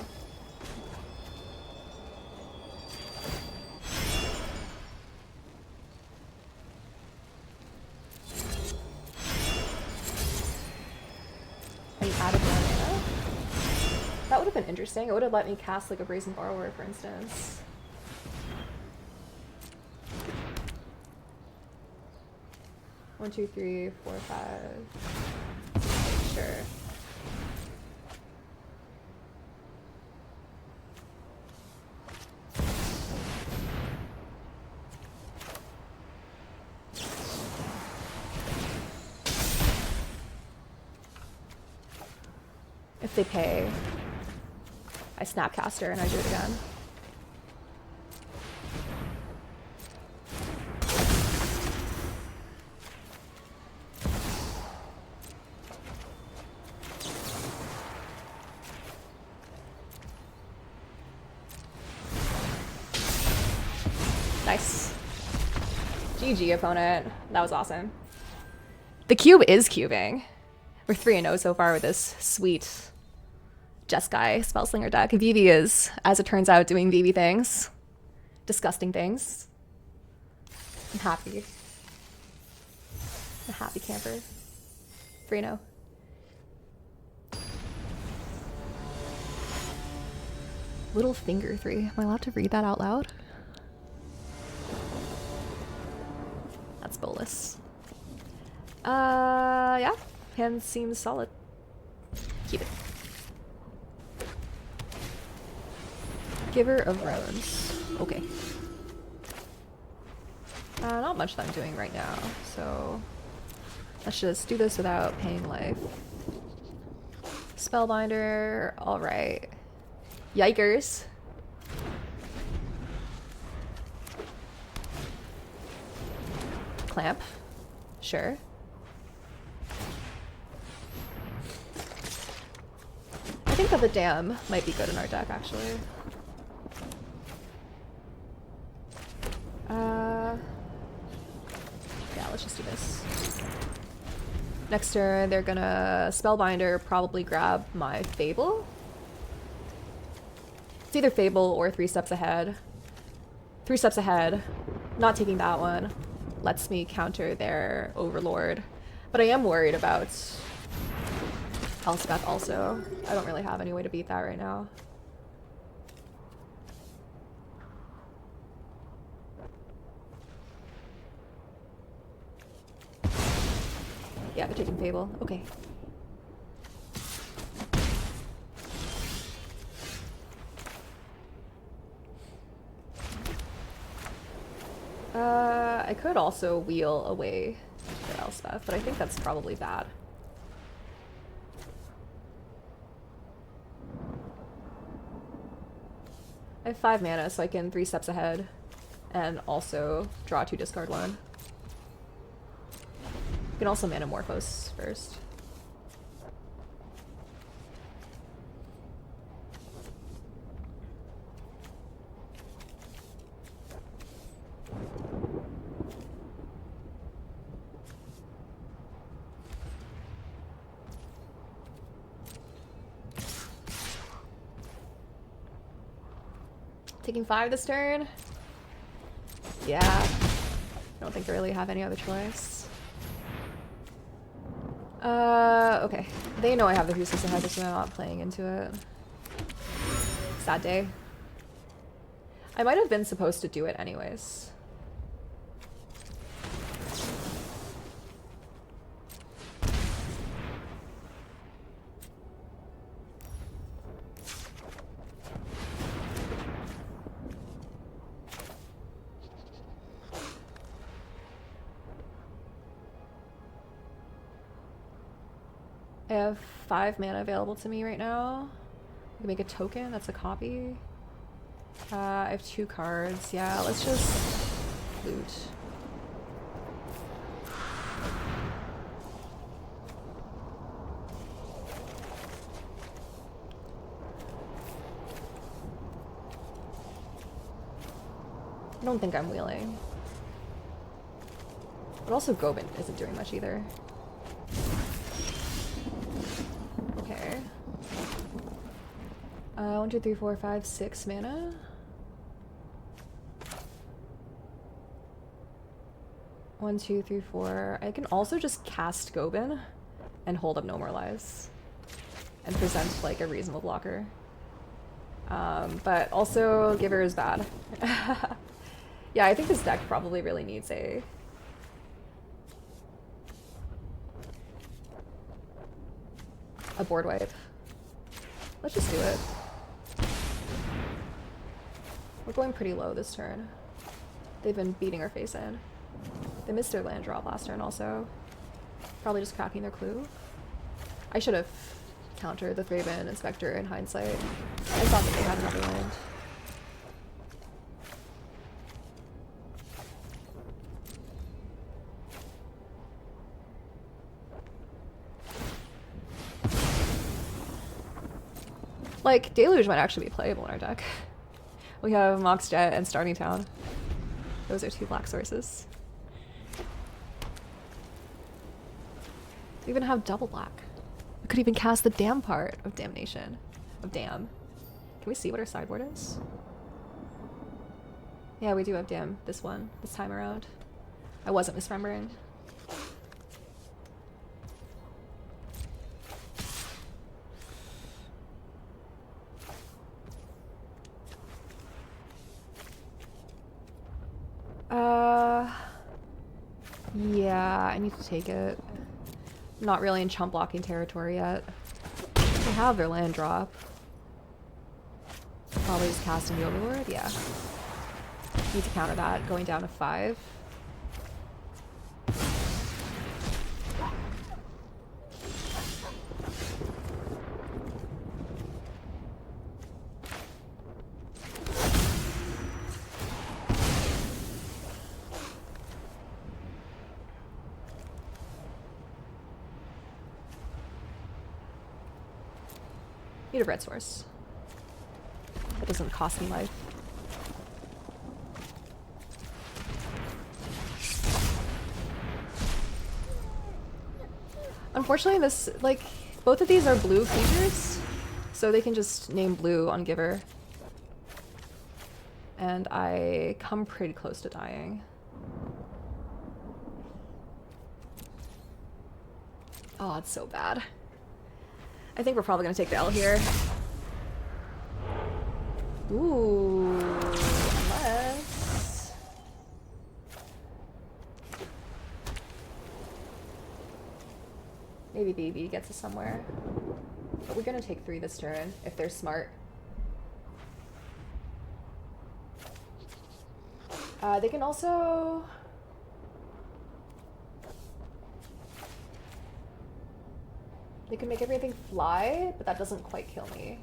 And added more mana? That would have been interesting. It would have let me cast like a Brazen Borrower, for instance. One, two, three, four, 5. Sure. If they pay, I Snapcaster and I do it again. Nice. GG, opponent. That was awesome. The cube is cubing. We're 3-0 so far with this sweet Jeskai Spellslinger deck. Vivi is, as it turns out, doing Vivi things. Disgusting things. I'm happy. A happy camper. 3-0. Little Finger 3. Am I allowed to read that out loud? That's bolus. Yeah. Hand seems solid. Keep it. Giver of Runes. Okay. Not much that I'm doing right now, so let's just do this without paying life. Spellbinder, alright. Yikers. Clamp. Sure. I think that the Dam might be good in our deck, actually. Yeah, let's just do this. Next turn, they're gonna Spellbinder, probably grab my Fable. It's either Fable or 3 steps ahead. 3 steps ahead. Not taking that one. Lets me counter their Overlord. But I am worried about Elspeth also. I don't really have any way to beat that right now. Yeah, they're taking Fable. Okay. I could also wheel away the Elspeth, but I think that's probably bad. I have 5 mana, so I can 3 steps ahead and also draw 2, discard 1. You can also Manamorphose first. Taking 5 this turn. Yeah. I don't think I really have any other choice. Okay. They know I have the Husis ahead, so I'm not playing into it. Sad day. I might have been supposed to do it anyways. I have 5 mana available to me right now. I can make a token, that's a copy. I have 2 cards. Yeah, let's just loot. I don't think I'm wheeling. But also Gobin isn't doing much either. Okay. 1, 2, 3, 4, 5, 6 mana. 1, 2, 3, 4. I can also just cast Gobin and hold up No More Lives and present like a reasonable blocker. But also Giver is bad. Yeah, I think this deck probably really needs a board wipe. Let's just do it. We're going pretty low this turn. They've been beating our face in. They missed their land drop last turn also. Probably just cracking their clue. I should have countered the Thraben Inspector in hindsight. I thought that they had another land. Like, Deluge might actually be playable in our deck. We have Mox Jet and Starting Town. Those are 2 black sources. We even have double black. We could even cast the Dam part of Damnation. Of Dam. Can we see what our sideboard is? Yeah, we do have Dam this time around. I wasn't misremembering. Yeah, I need to take it. I'm not really in chump blocking territory yet. They have their land drop. Probably just casting the Overlord, yeah. Need to counter that, going down to 5. Need a red source. That doesn't cost me life. Unfortunately, this, like, both of these are blue creatures, so they can just name blue on Giver. And I come pretty close to dying. Oh, it's so bad. I think we're probably gonna take the L here. Ooh, unless... Maybe Vivi gets us somewhere. But we're gonna take 3 this turn, if they're smart. They can also... They can make everything fly, but that doesn't quite kill me.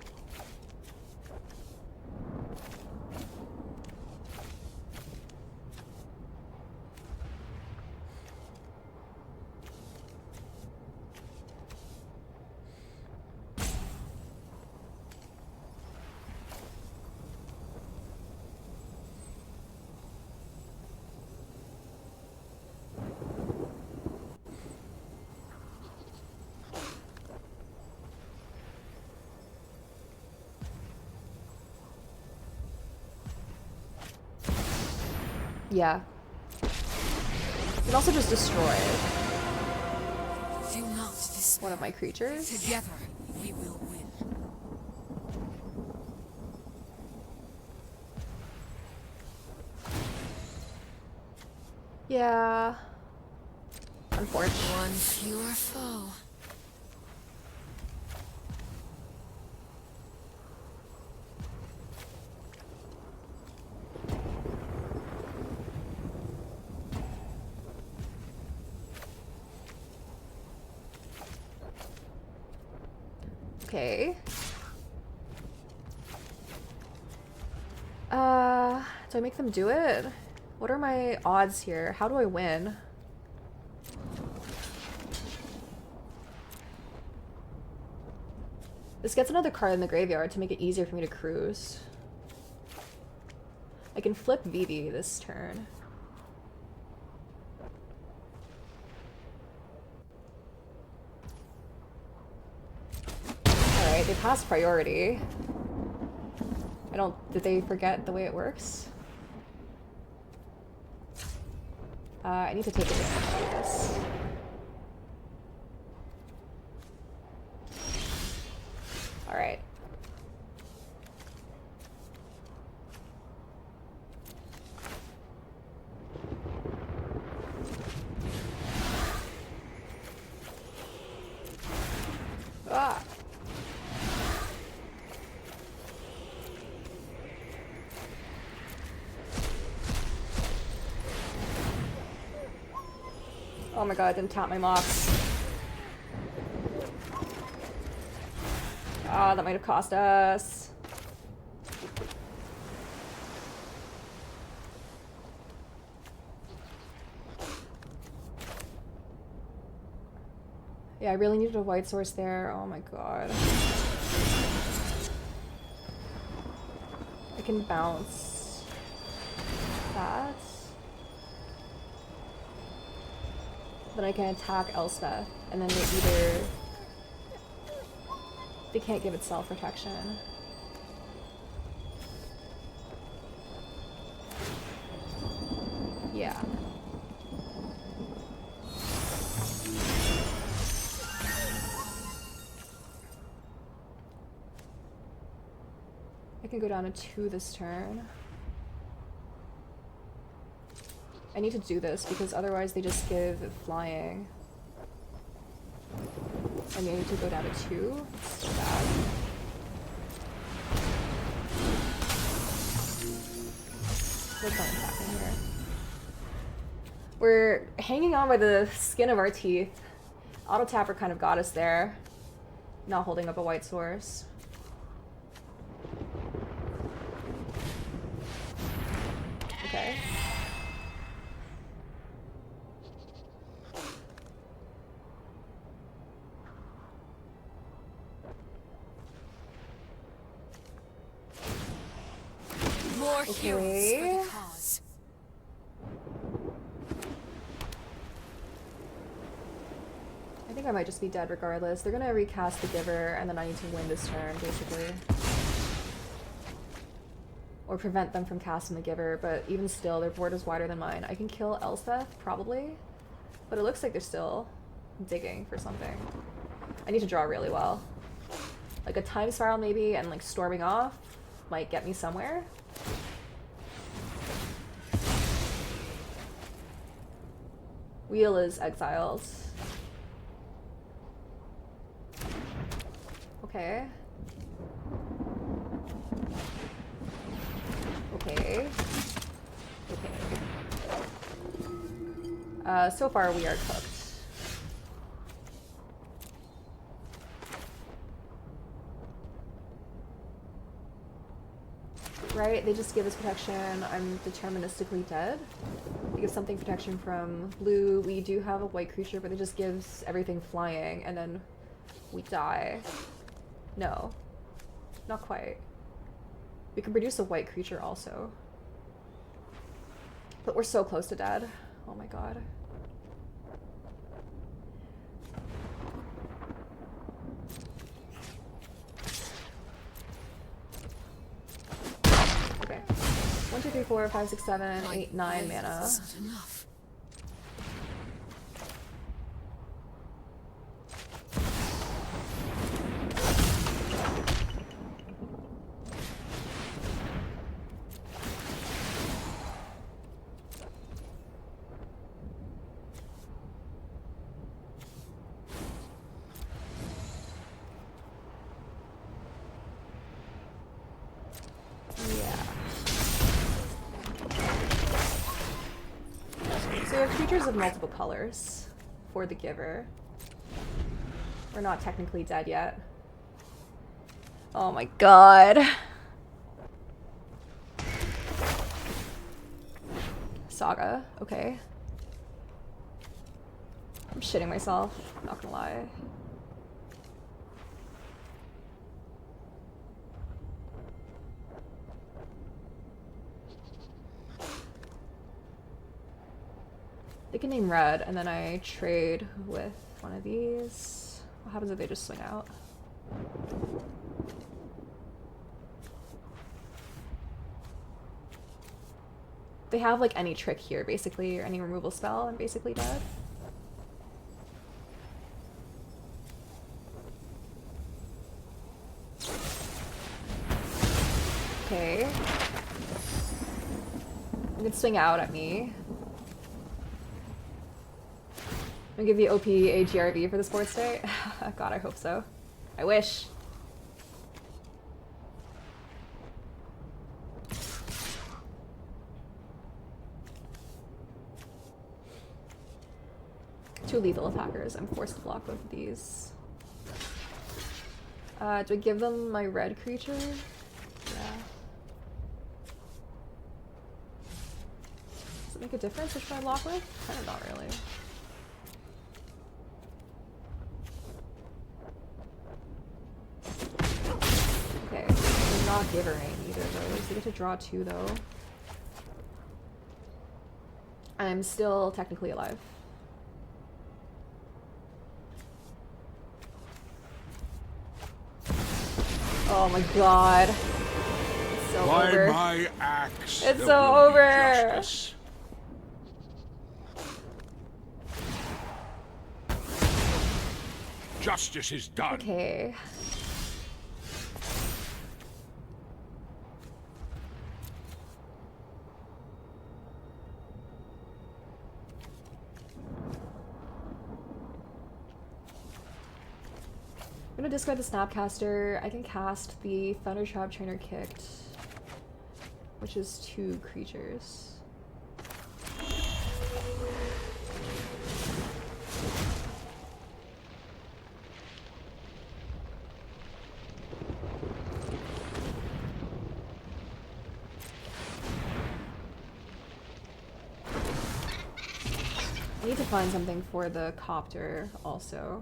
Yeah. You can also just destroy Do not despair. one of my creatures. Together, we will win. Yeah. Unfortunate. One fewer foe. Okay. Do I make them do it? What are my odds here? How do I win? This gets another card in the graveyard to make it easier for me to cruise. I can flip Vivi this turn. Alright, they passed priority. Did they forget the way it works? I need to take advantage of this. Alright. Ah! Oh my god, I didn't tap my mox. Ah, that might have cost us. Yeah, I really needed a white source there. Oh my god. I can bounce that. Then I can attack Elspeth, and then they can't give itself protection. Yeah. I can go down to 2 this turn. I need to do this because otherwise they just give flying. I need to go down to 2. It's so bad. What's happening here? We're hanging on by the skin of our teeth. Auto Tapper kind of got us there. Not holding up a white source. Okay. More heroes for the cause. I think I might just be dead regardless. They're gonna recast the Giver, and then I need to win this turn, basically. Or prevent them from casting the Giver, but even still, their board is wider than mine. I can kill Elspeth, probably, but it looks like they're still digging for something. I need to draw really well. Like a Time Spiral maybe, and like storming off might get me somewhere. Wheel is exiled. Okay. Okay. Okay. So far we are cooked. Right? They just give us protection. I'm deterministically dead. They give something protection from blue. We do have a white creature, but it just gives everything flying, and then we die. No. Not quite. We can produce a white creature also. But we're so close to dead. Oh my god. Okay. 1, 2, 3, 4, 5, 6, 7, My 8, 9 blade mana. isn't enough. Yeah. So we have creatures of multiple colors for the giver. We're not technically dead yet. Oh my god. Saga, okay. I'm shitting myself, not gonna lie. They can name red, and then I trade with one of these. What happens if they just swing out? They have like any trick here, basically, or any removal spell, I'm basically dead. Okay. They can swing out at me. I'm gonna give the OP a GRV for the sports day. God, I hope so. I wish. Two lethal attackers. I'm forced to block both of these. Do I give them my red creature? Yeah. Does it make a difference which one I block with? Kind of not really. Okay, I'm not givering either of those. They get to draw 2 though. I'm still technically alive. Oh my god. It's so By over. my axe, It's there so will be over. justice. Justice is done. Okay. I'm gonna discard the Snapcaster. I can cast the Thunder Trap Trainer Kicked, which is 2 creatures. I need to find something for the Copter also.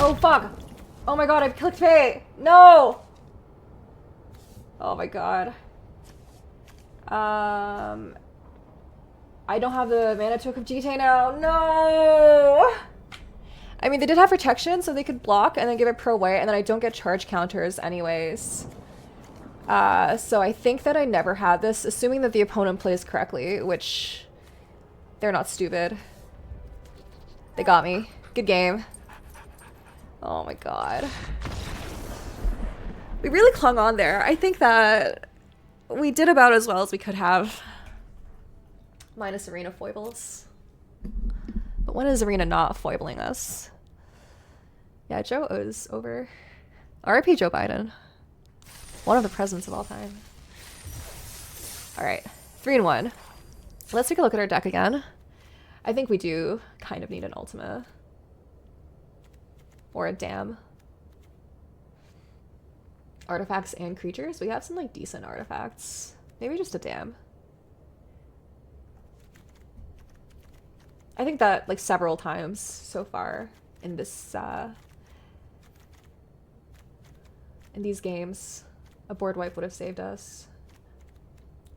Oh fuck! Oh my god, I clicked pay! No! Oh my god. I don't have the mana to equip GT now. No! I mean, they did have protection, so they could block and then give it pro white, and then I don't get charge counters anyways. So I think that I never had this, assuming that the opponent plays correctly, which they're not stupid. They got me. Good game. Oh my god. We really clung on there. I think that we did about as well as we could have. Minus Arena foibles. But when is Arena not foibling us? Yeah, Joe is over. RIP Joe Biden. One of the presidents of all time. Alright, 3-1. Let's take a look at our deck again. I think we do kind of need an Ultima. Or a Dam. Artifacts and creatures. We have some like decent artifacts. Maybe just a dam. I think that like several times so far in this in these games, a board wipe would have saved us.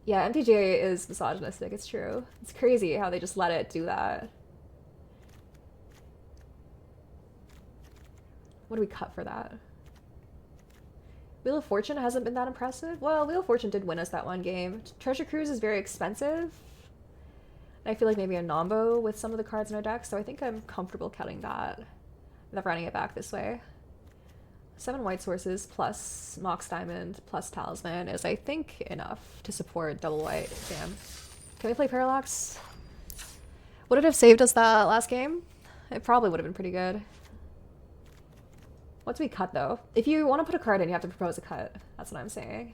Yeah, MTG is misogynistic, it's true. It's crazy how they just let it do that. What do we cut for that? Wheel of Fortune hasn't been that impressive. Well, Wheel of Fortune did win us that one game. Treasure Cruise is very expensive. And I feel like maybe a Nombo with some of the cards in our deck, so I think I'm comfortable cutting that. And then running it back this way. 7 white sources plus Mox Diamond plus Talisman is, I think, enough to support double white. Damn. Can we play Parallax? Would it have saved us that last game? It probably would have been pretty good. What do we cut, though? If you want to put a card in, you have to propose a cut. That's what I'm saying.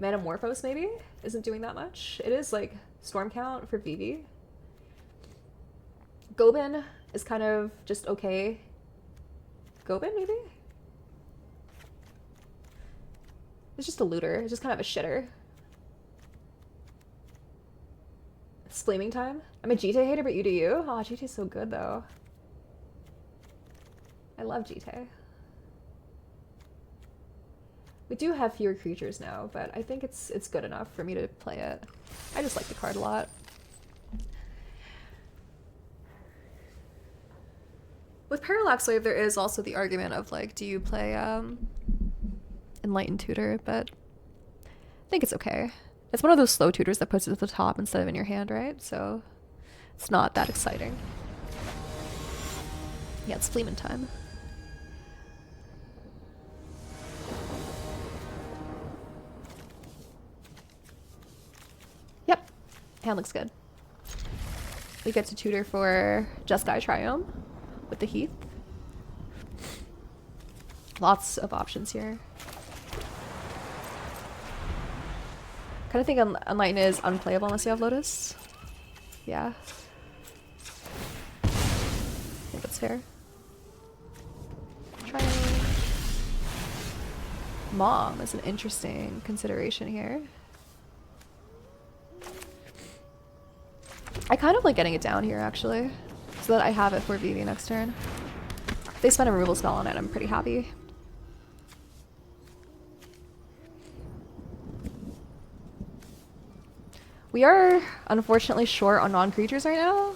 Manamorphose, maybe? Isn't doing that much. It is, like, Storm Count for Vivi. Gobin is kind of just okay. Gobin, maybe? It's just a looter. It's just kind of a shitter. It's flaming time. I'm a GTA hater, but you do you? Oh, GTA's so good, though. I love GTA. We do have fewer creatures now, but I think it's good enough for me to play it. I just like the card a lot. With Parallax Wave, there is also the argument of, like, do you play Enlightened Tutor, but I think it's okay. It's one of those slow tutors that puts it at the top instead of in your hand, right? So it's not that exciting. Yeah, it's Fleeman time. Yep, hand looks good. We get to tutor for Jeskai Triome with the Heath. Lots of options here. Kind of think Enlighten is unplayable unless you have Lotus. Yeah. I think that's fair. Try Mom is an interesting consideration here. I kind of like getting it down here, actually, so that I have it for Vivi next turn. If they spend a removal spell on it, I'm pretty happy. We are unfortunately short on non-creatures right now.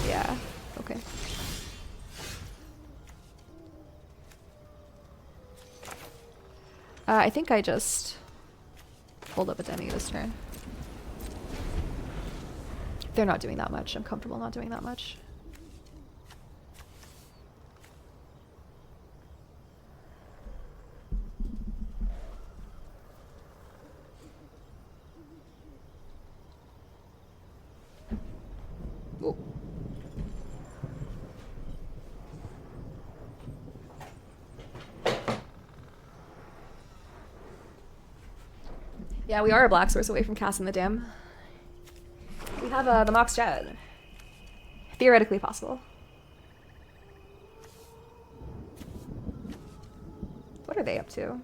Yeah, okay. I think I just pulled up a demi this turn. They're not doing that much. I'm comfortable not doing that much. Whoa. Yeah, we are a black source away from casting the dam. We have the Mox Jet. Theoretically possible. What are they up to?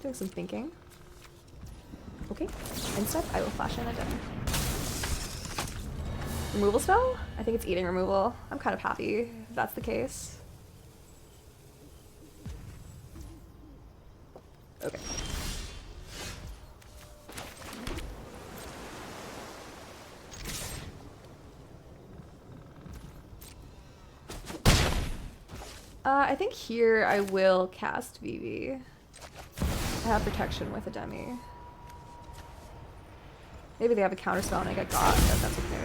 Doing some thinking. Okay, instead I will flash in a demo. Removal spell? I think it's eating removal. I'm kind of happy if that's the case. Okay. I think here I will cast Vivi. I have protection with a demi. Maybe they have a counterspell and I get got, but that's okay.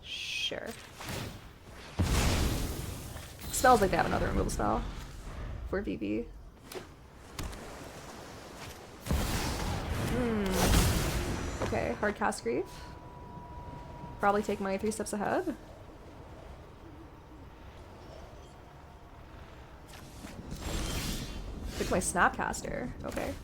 Sure. Smells like they have another removal spell for Vivi. Okay, hard cast Grief. Probably take my 3 steps ahead. Took my Snapcaster. Okay.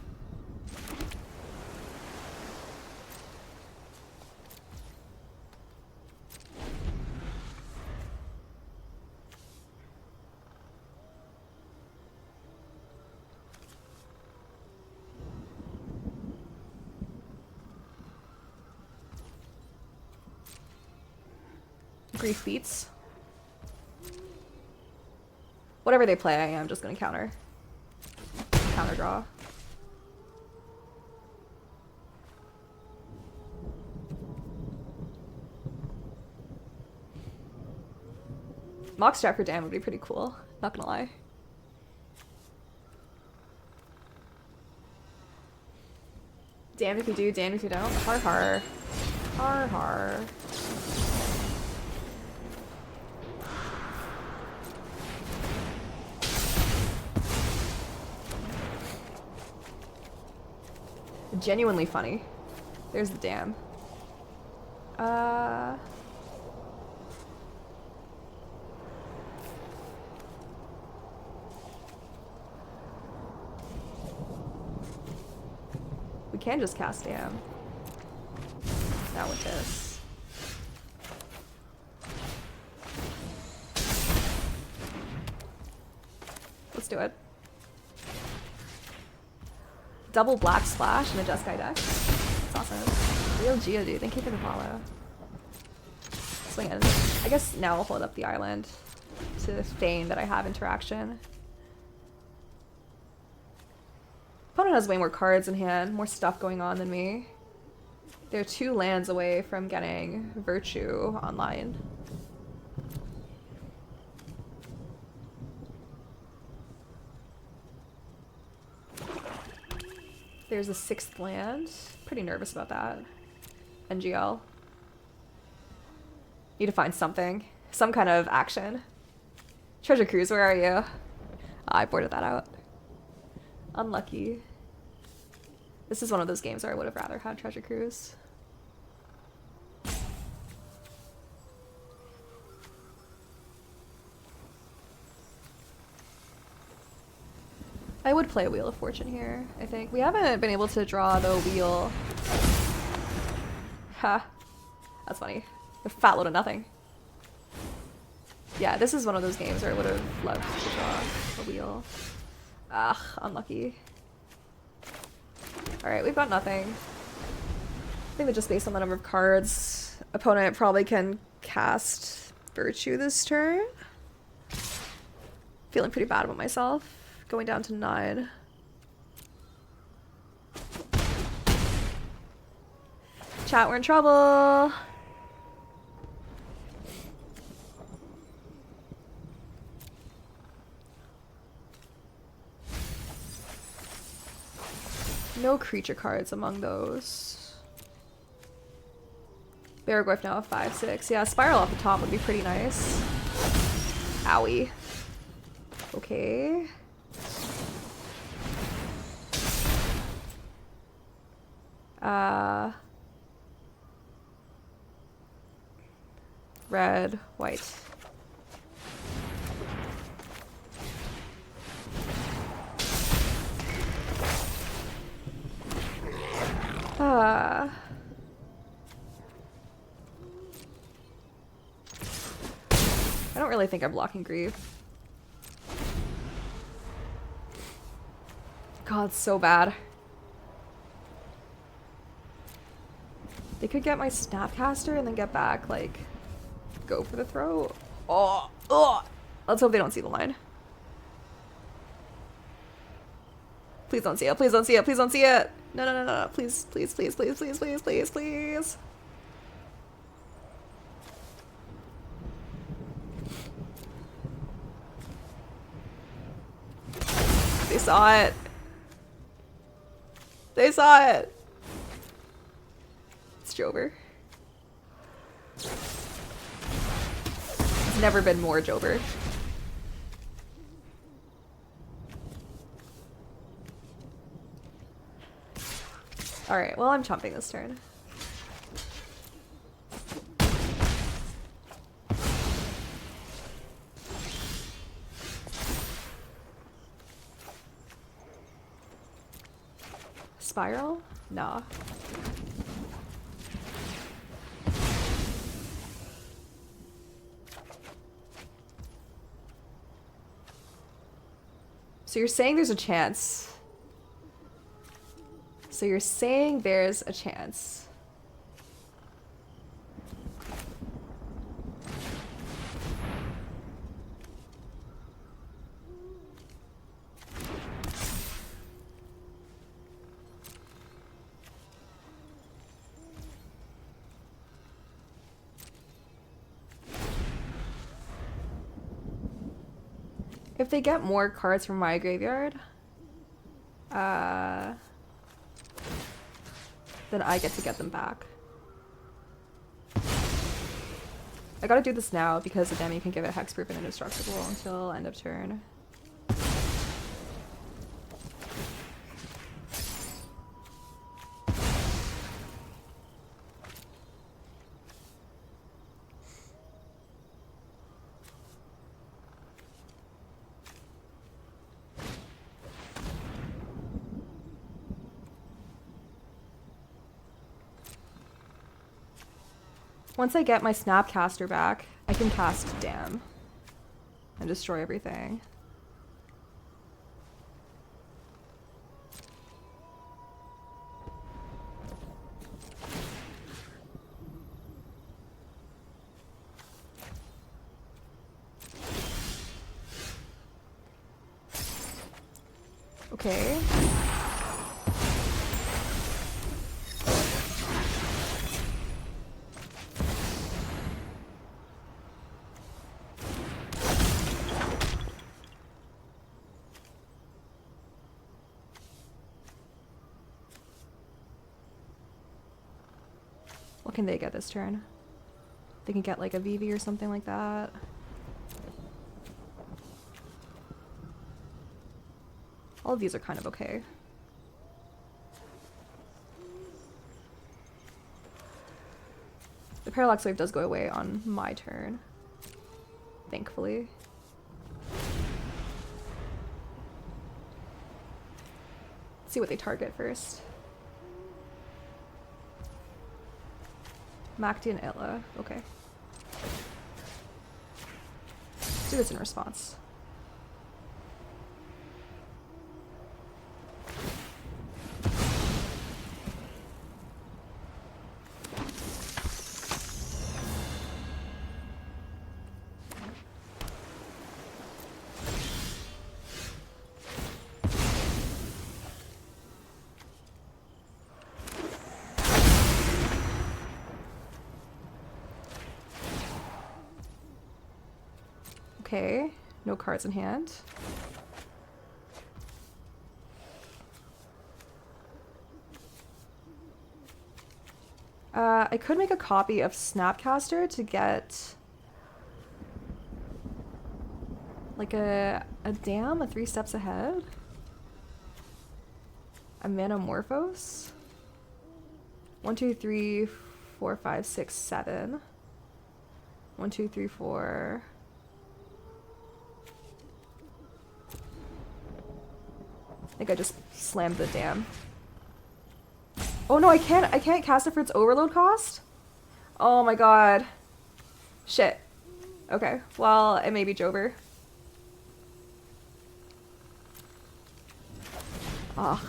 Grief beats. Whatever they play, I am just gonna counter. Counter draw. Mox Trap for Dan would be pretty cool, not gonna lie. Damn if you do, damn if you don't. Har har. Har har. Genuinely funny. There's the dam. We can just cast dam. Now with this. Let's do it. Double black splash and a Jeskai deck. That's awesome. Real Geodude, thank you for the follow. Swing in. I guess now I'll hold up the island to feign that I have interaction. Opponent has way more cards in hand, more stuff going on than me. They're 2 lands away from getting Virtue online. There's a 6th land. Pretty nervous about that. NGL. Need to find something. Some kind of action. Treasure Cruise, where are you? I boarded that out. Unlucky. This is one of those games where I would have rather had Treasure Cruise. I would play a Wheel of Fortune here, I think. We haven't been able to draw the wheel. Ha. That's funny. A fat load of nothing. Yeah, this is one of those games where I would have loved to draw a wheel. Ah, unlucky. Alright, we've got nothing. I think that just based on the number of cards, opponent probably can cast Virtue this turn. Feeling pretty bad about myself. Going down to 9. Chat, we're in trouble. No creature cards among those. Baragorf now 5/6. Yeah, Spiral off the top would be pretty nice. Owie. Okay. Red, white. I don't really think I'm blocking Grief. God, it's so bad. They could get my Snapcaster and then get back, like, go for the throw. Oh, oh! Let's hope they don't see the line. Please don't see it, please don't see it, please don't see it! No, no, no, no, no, please, please, please, please, please, please, please, please. They saw it. They saw it. It's Jover. It's never been more Jover. Alright, well, I'm chomping this turn. Spiral? Nah. So you're saying there's a chance. So you're saying there's a chance. If they get more cards from my graveyard, then I get to get them back. I gotta do this now because then you can give it hexproof and indestructible until end of turn. Once I get my Snapcaster back, I can cast Dam and destroy everything. Okay. What can they get this turn? They can get like a Vivi or something like that. All of these are kind of okay. The Parallax Wave does go away on my turn, thankfully. Let's see what they target first. Makti and Ella. Okay. Let's do this in response. Okay, no cards in hand. I could make a copy of Snapcaster to get like a Dam, a 3 steps ahead. A Manamorphose. 1, 2, 3, 4, 5, 6, 7. 1, 2, 3, 4. I think I just slammed the Dam. Oh no, I can't cast it for its overload cost? Oh my god. Shit. Okay, well, it may be Jover. Ah,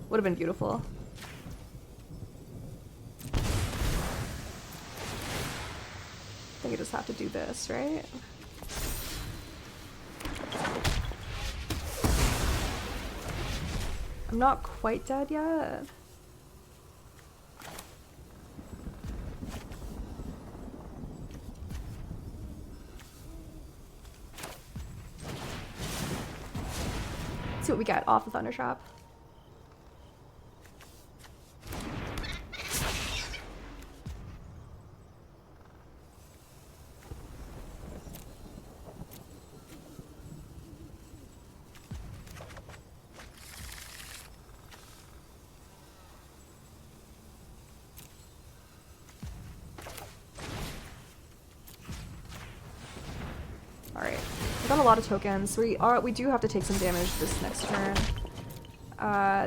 would have been beautiful. I think I just have to do this, right? I'm not quite dead yet. Let's see what we get off the Thunder Trap. Alright, we got a lot of tokens. We do have to take some damage this next turn.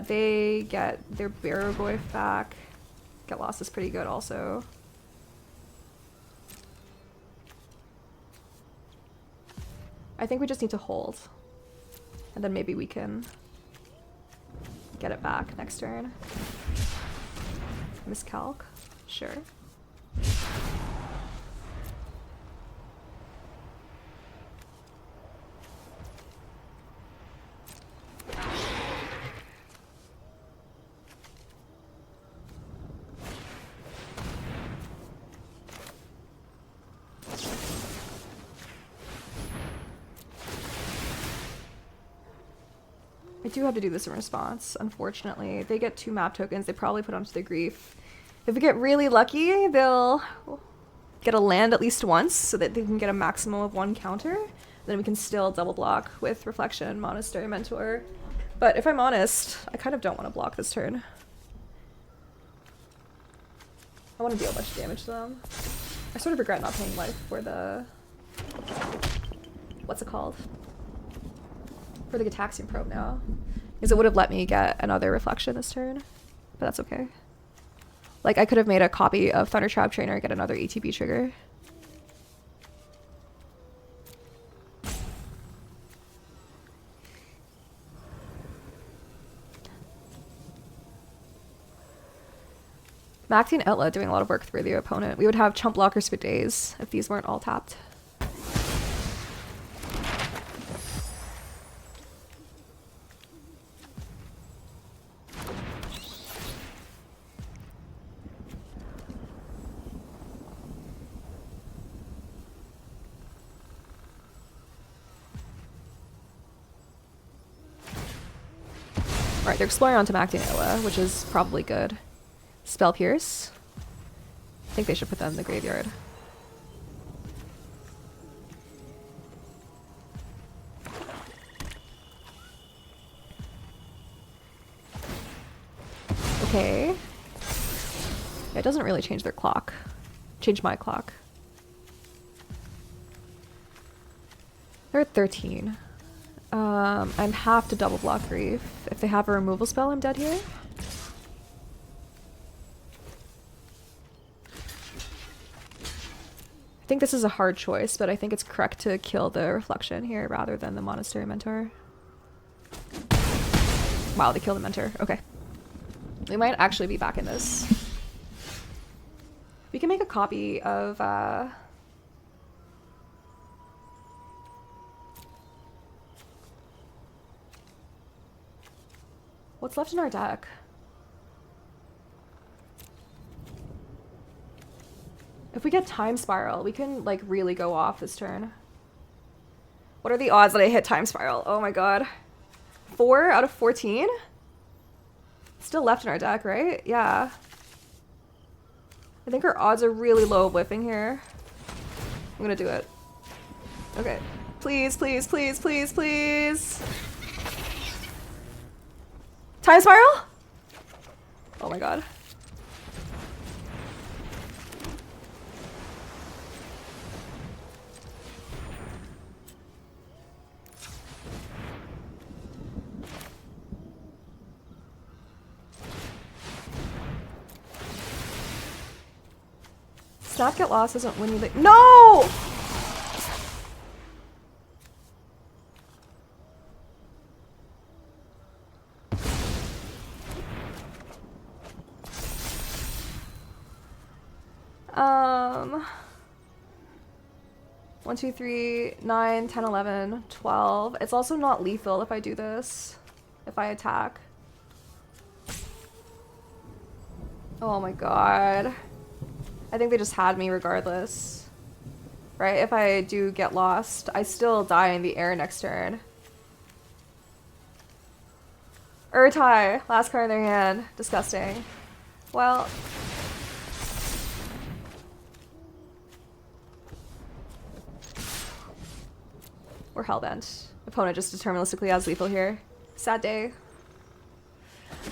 They get their Barrogoyf back. Get lost is pretty good also. I think we just need to hold. And then maybe we can get it back next turn. Miscalc? Sure. do have to do this in response, unfortunately. They get 2 map tokens, they probably put onto the Grief. If we get really lucky, they'll get a land at least once so that they can get a maximum of 1 counter. Then we can still double block with Reflection, Monastery, Mentor. But if I'm honest, I kind of don't want to block this turn. I want to deal a bunch of damage to them. I sort of regret not paying life for the... what's it called? For the Gataxian Probe now. Because it would have let me get another Reflection this turn. But that's okay. Like, I could have made a copy of Thunder Trap Trainer and get another ETB trigger. Maxi and Outlet doing a lot of work through the opponent. We would have chump blockers for days if these weren't all tapped. Alright, they're exploring onto Maxi and Outlet, which is probably good. Spell Pierce. I think they should put that in the graveyard. Okay. Yeah, it doesn't really change their clock. Change my clock. They're at 13. I'd have to double block Grief. If they have a removal spell, I'm dead here. I think this is a hard choice, but I think it's correct to kill the Reflection here rather than the Monastery Mentor. Wow, they killed the Mentor. Okay. We might actually be back in this. We can make a copy of, what's left in our deck? If we get Time Spiral, we can, like, really go off this turn. What are the odds that I hit Time Spiral? Oh my god. 4 out of 14? Still left in our deck, right? Yeah. I think our odds are really low of whiffing here. I'm gonna do it. Okay. Please, please, please, please, please. Time Spiral? Oh my god. Snap Get Lost doesn't win you the— No! Um, 1, 2, 3, 9, 10, 11, 12. It's also not lethal if I do this. If I attack. Oh my god. I think they just had me regardless. Right? If I do get lost, I still die in the air next turn. Urtai, last card in their hand. Disgusting. Well. We're hellbent. Opponent just deterministically has lethal here. Sad day.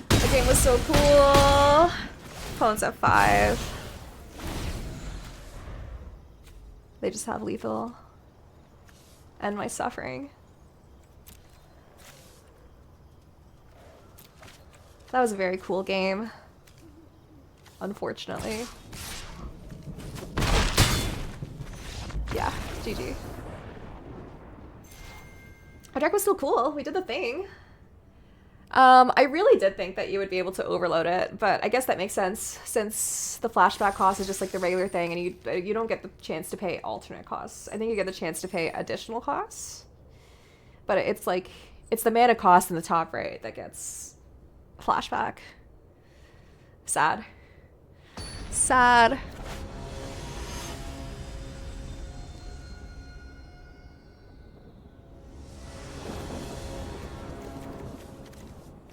The game was so cool. Opponent's at 5. They just have lethal. End my suffering. That was a very cool game. Unfortunately. Yeah, GG. Our deck was still cool. We did the thing. I really did think that you would be able to overload it, but I guess that makes sense since the flashback cost is just like the regular thing and you don't get the chance to pay alternate costs. I think you get the chance to pay additional costs. But it's like, it's the mana cost in the top right that gets flashback. Sad. Sad.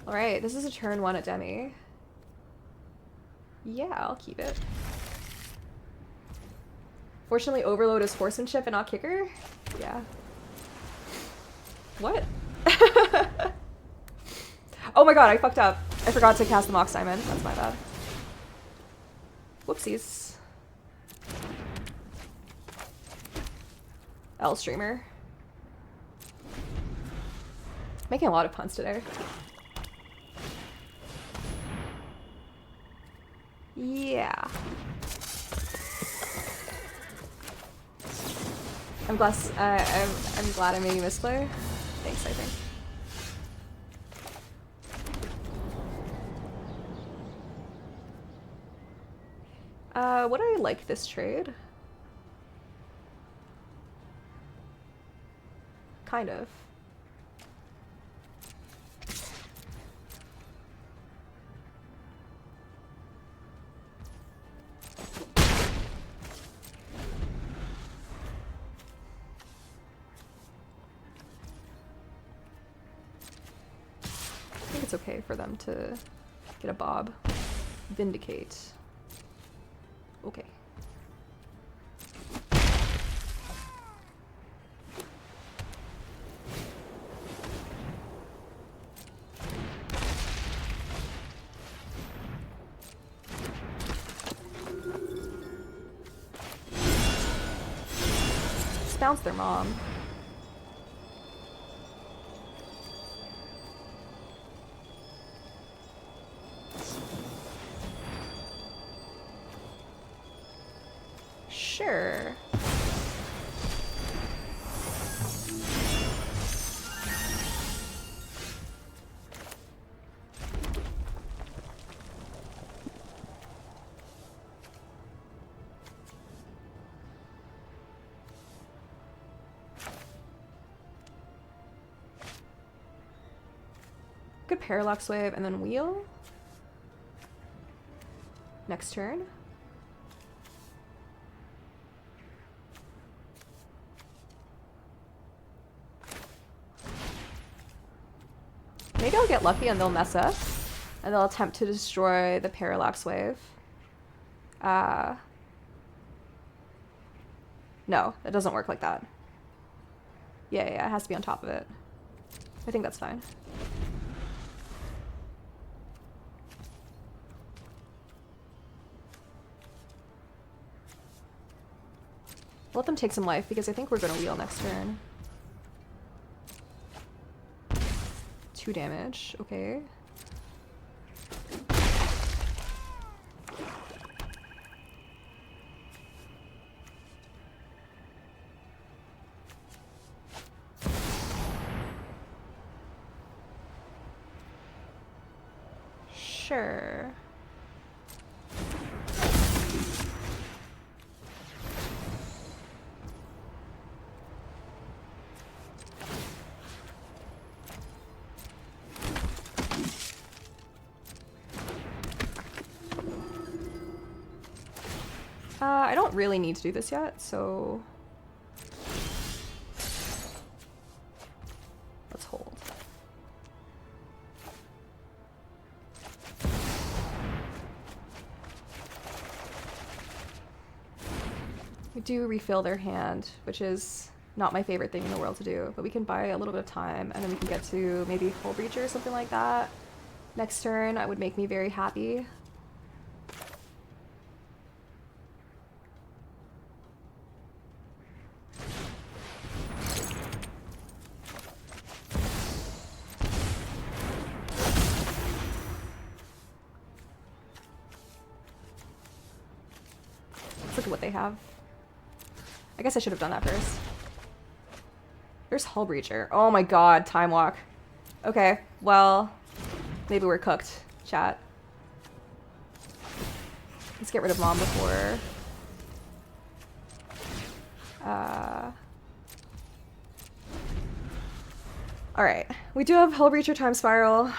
Alright, this is a turn 1 at Demi. Yeah, I'll keep it. Fortunately, Overload is horsemanship and not kicker? Yeah. What? Oh my god, I fucked up. I forgot to cast the Mox Diamond. That's my bad. Whoopsies. L streamer. Making a lot of puns today. Yeah. I'm glad. I'm glad I made you misplay. Thanks, I think. Would I like this trade? Kind of. I think it's okay for them to get a Bob. Vindicate. Okay. Just bounce their mom. Sure. Good parallax wave and then wheel. Next turn. Maybe I'll get lucky and they'll mess up. And they'll attempt to destroy the parallax wave. No, it doesn't work like that. Yeah, it has to be on top of it. I think that's fine. Let them take some life because I think we're gonna wheel next turn. 2 damage, okay. Sure. I don't really need to do this yet, so let's hold. We do refill their hand, which is not my favorite thing in the world to do, but we can buy a little bit of time and then we can get to maybe Hull Breacher or something like that. Next turn, it would make me very happy. Let's look at what they have. I guess I should have done that first. There's Hull Breacher. Oh my god, Time Walk. Okay, well, maybe we're cooked, chat. Let's get rid of Mom before. Alright, we do have Hull Breacher Time Spiral.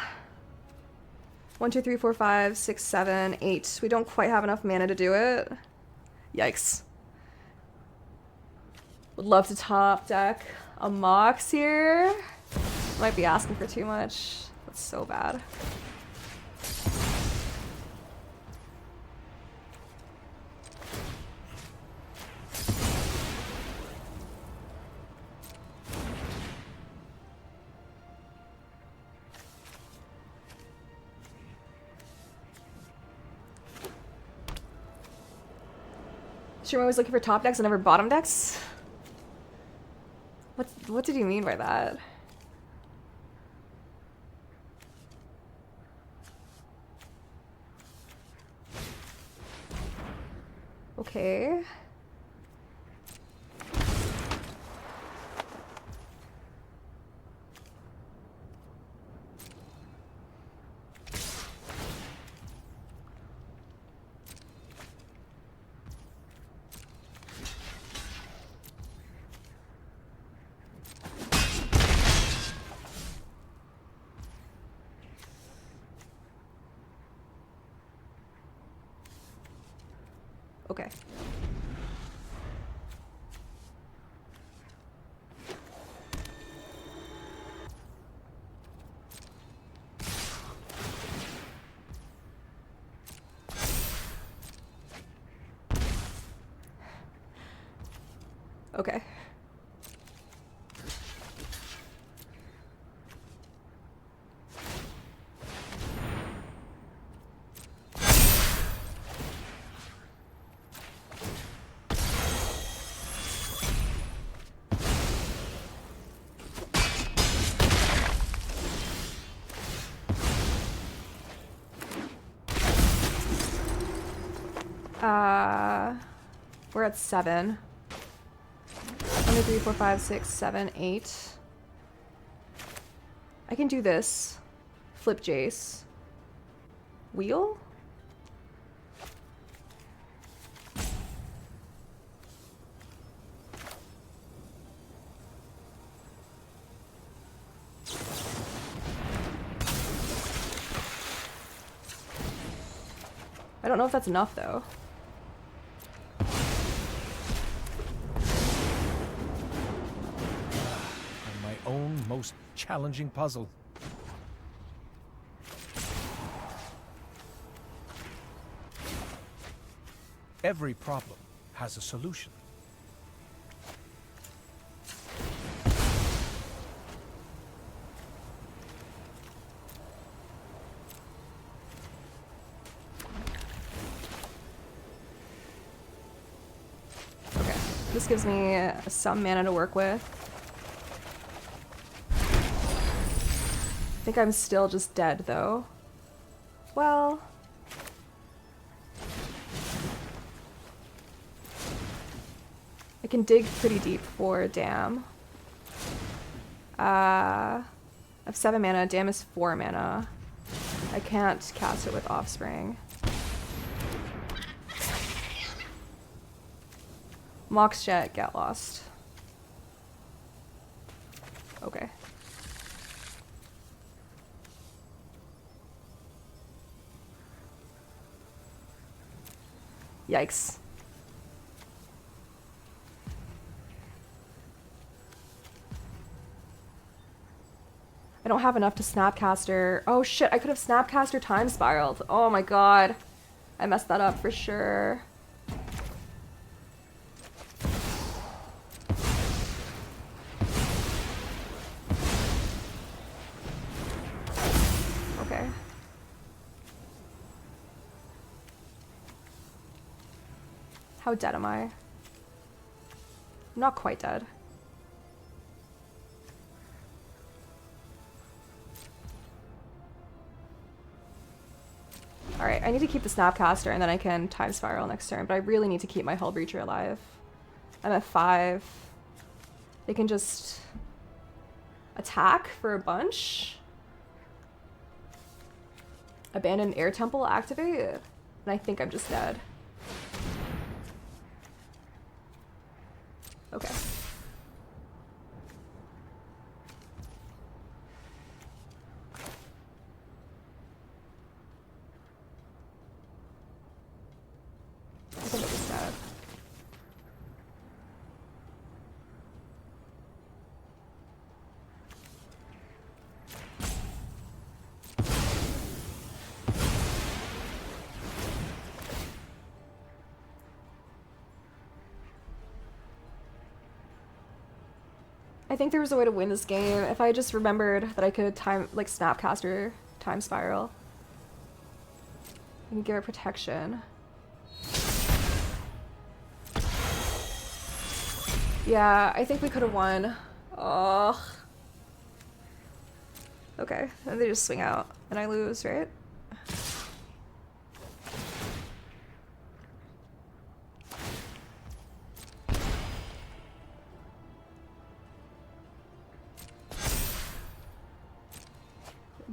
1, 2, 3, 4, 5, 6, 7, 8. We don't quite have enough mana to do it. Yikes. Would love to top deck a Mox here. Might be asking for too much. It's so bad. Sherman was looking for top decks and never bottom decks? What did you mean by that? Okay. Okay. Okay. We're at 7. 1, 2, 3, 4, 5, 6, 7, 8. I can do this. Flip Jace. Wheel? I don't know if that's enough though. My own most challenging puzzle. Every problem has a solution. Okay, this gives me some mana to work with. I think I'm still just dead though. Well... I can dig pretty deep for Dam. I have 7 mana, Dam is 4 mana. I can't cast it with Offspring. Mox Jet, get lost. Okay. Yikes. I don't have enough to Snapcaster. Oh shit, I could have Snapcaster time spiraled. Oh my god. I messed that up for sure. Okay. How dead am I? I'm not quite dead. Alright, I need to keep the Snapcaster and then I can time spiral next turn, but I really need to keep my Hull Breacher alive. I'm at 5. They can just attack for a bunch. Abandon Air Temple activate, and I think I'm just dead. Okay. I think I'm just dead. I think there was a way to win this game if I just remembered that I could like Snapcaster time spiral. I can give her protection. Yeah, I think we could have won. Ugh. Okay, and they just swing out, and I lose, right?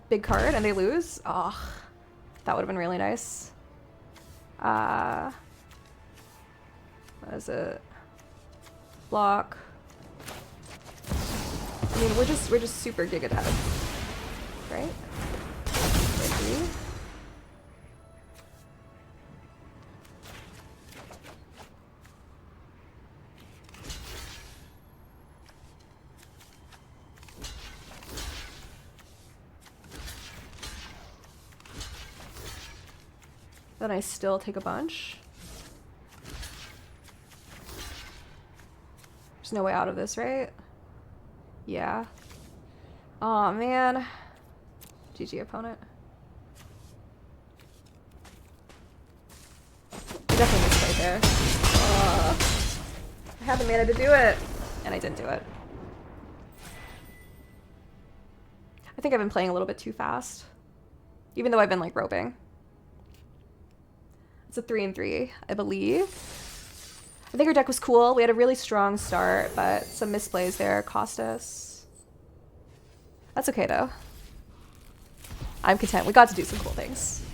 Big card, and they lose? Ugh. That would have been really nice. What is it? Block. I mean, we're just super giga dead, right? Maybe. Then I still take a bunch. There's no way out of this, right? Yeah. Aw, man. GG, opponent. I definitely missed right there. I had the mana to do it, and I didn't do it. I think I've been playing a little bit too fast, even though I've been like roping. It's a 3-3, I believe. I think our deck was cool. We had a really strong start, but some misplays there cost us. That's okay though. I'm content. We got to do some cool things.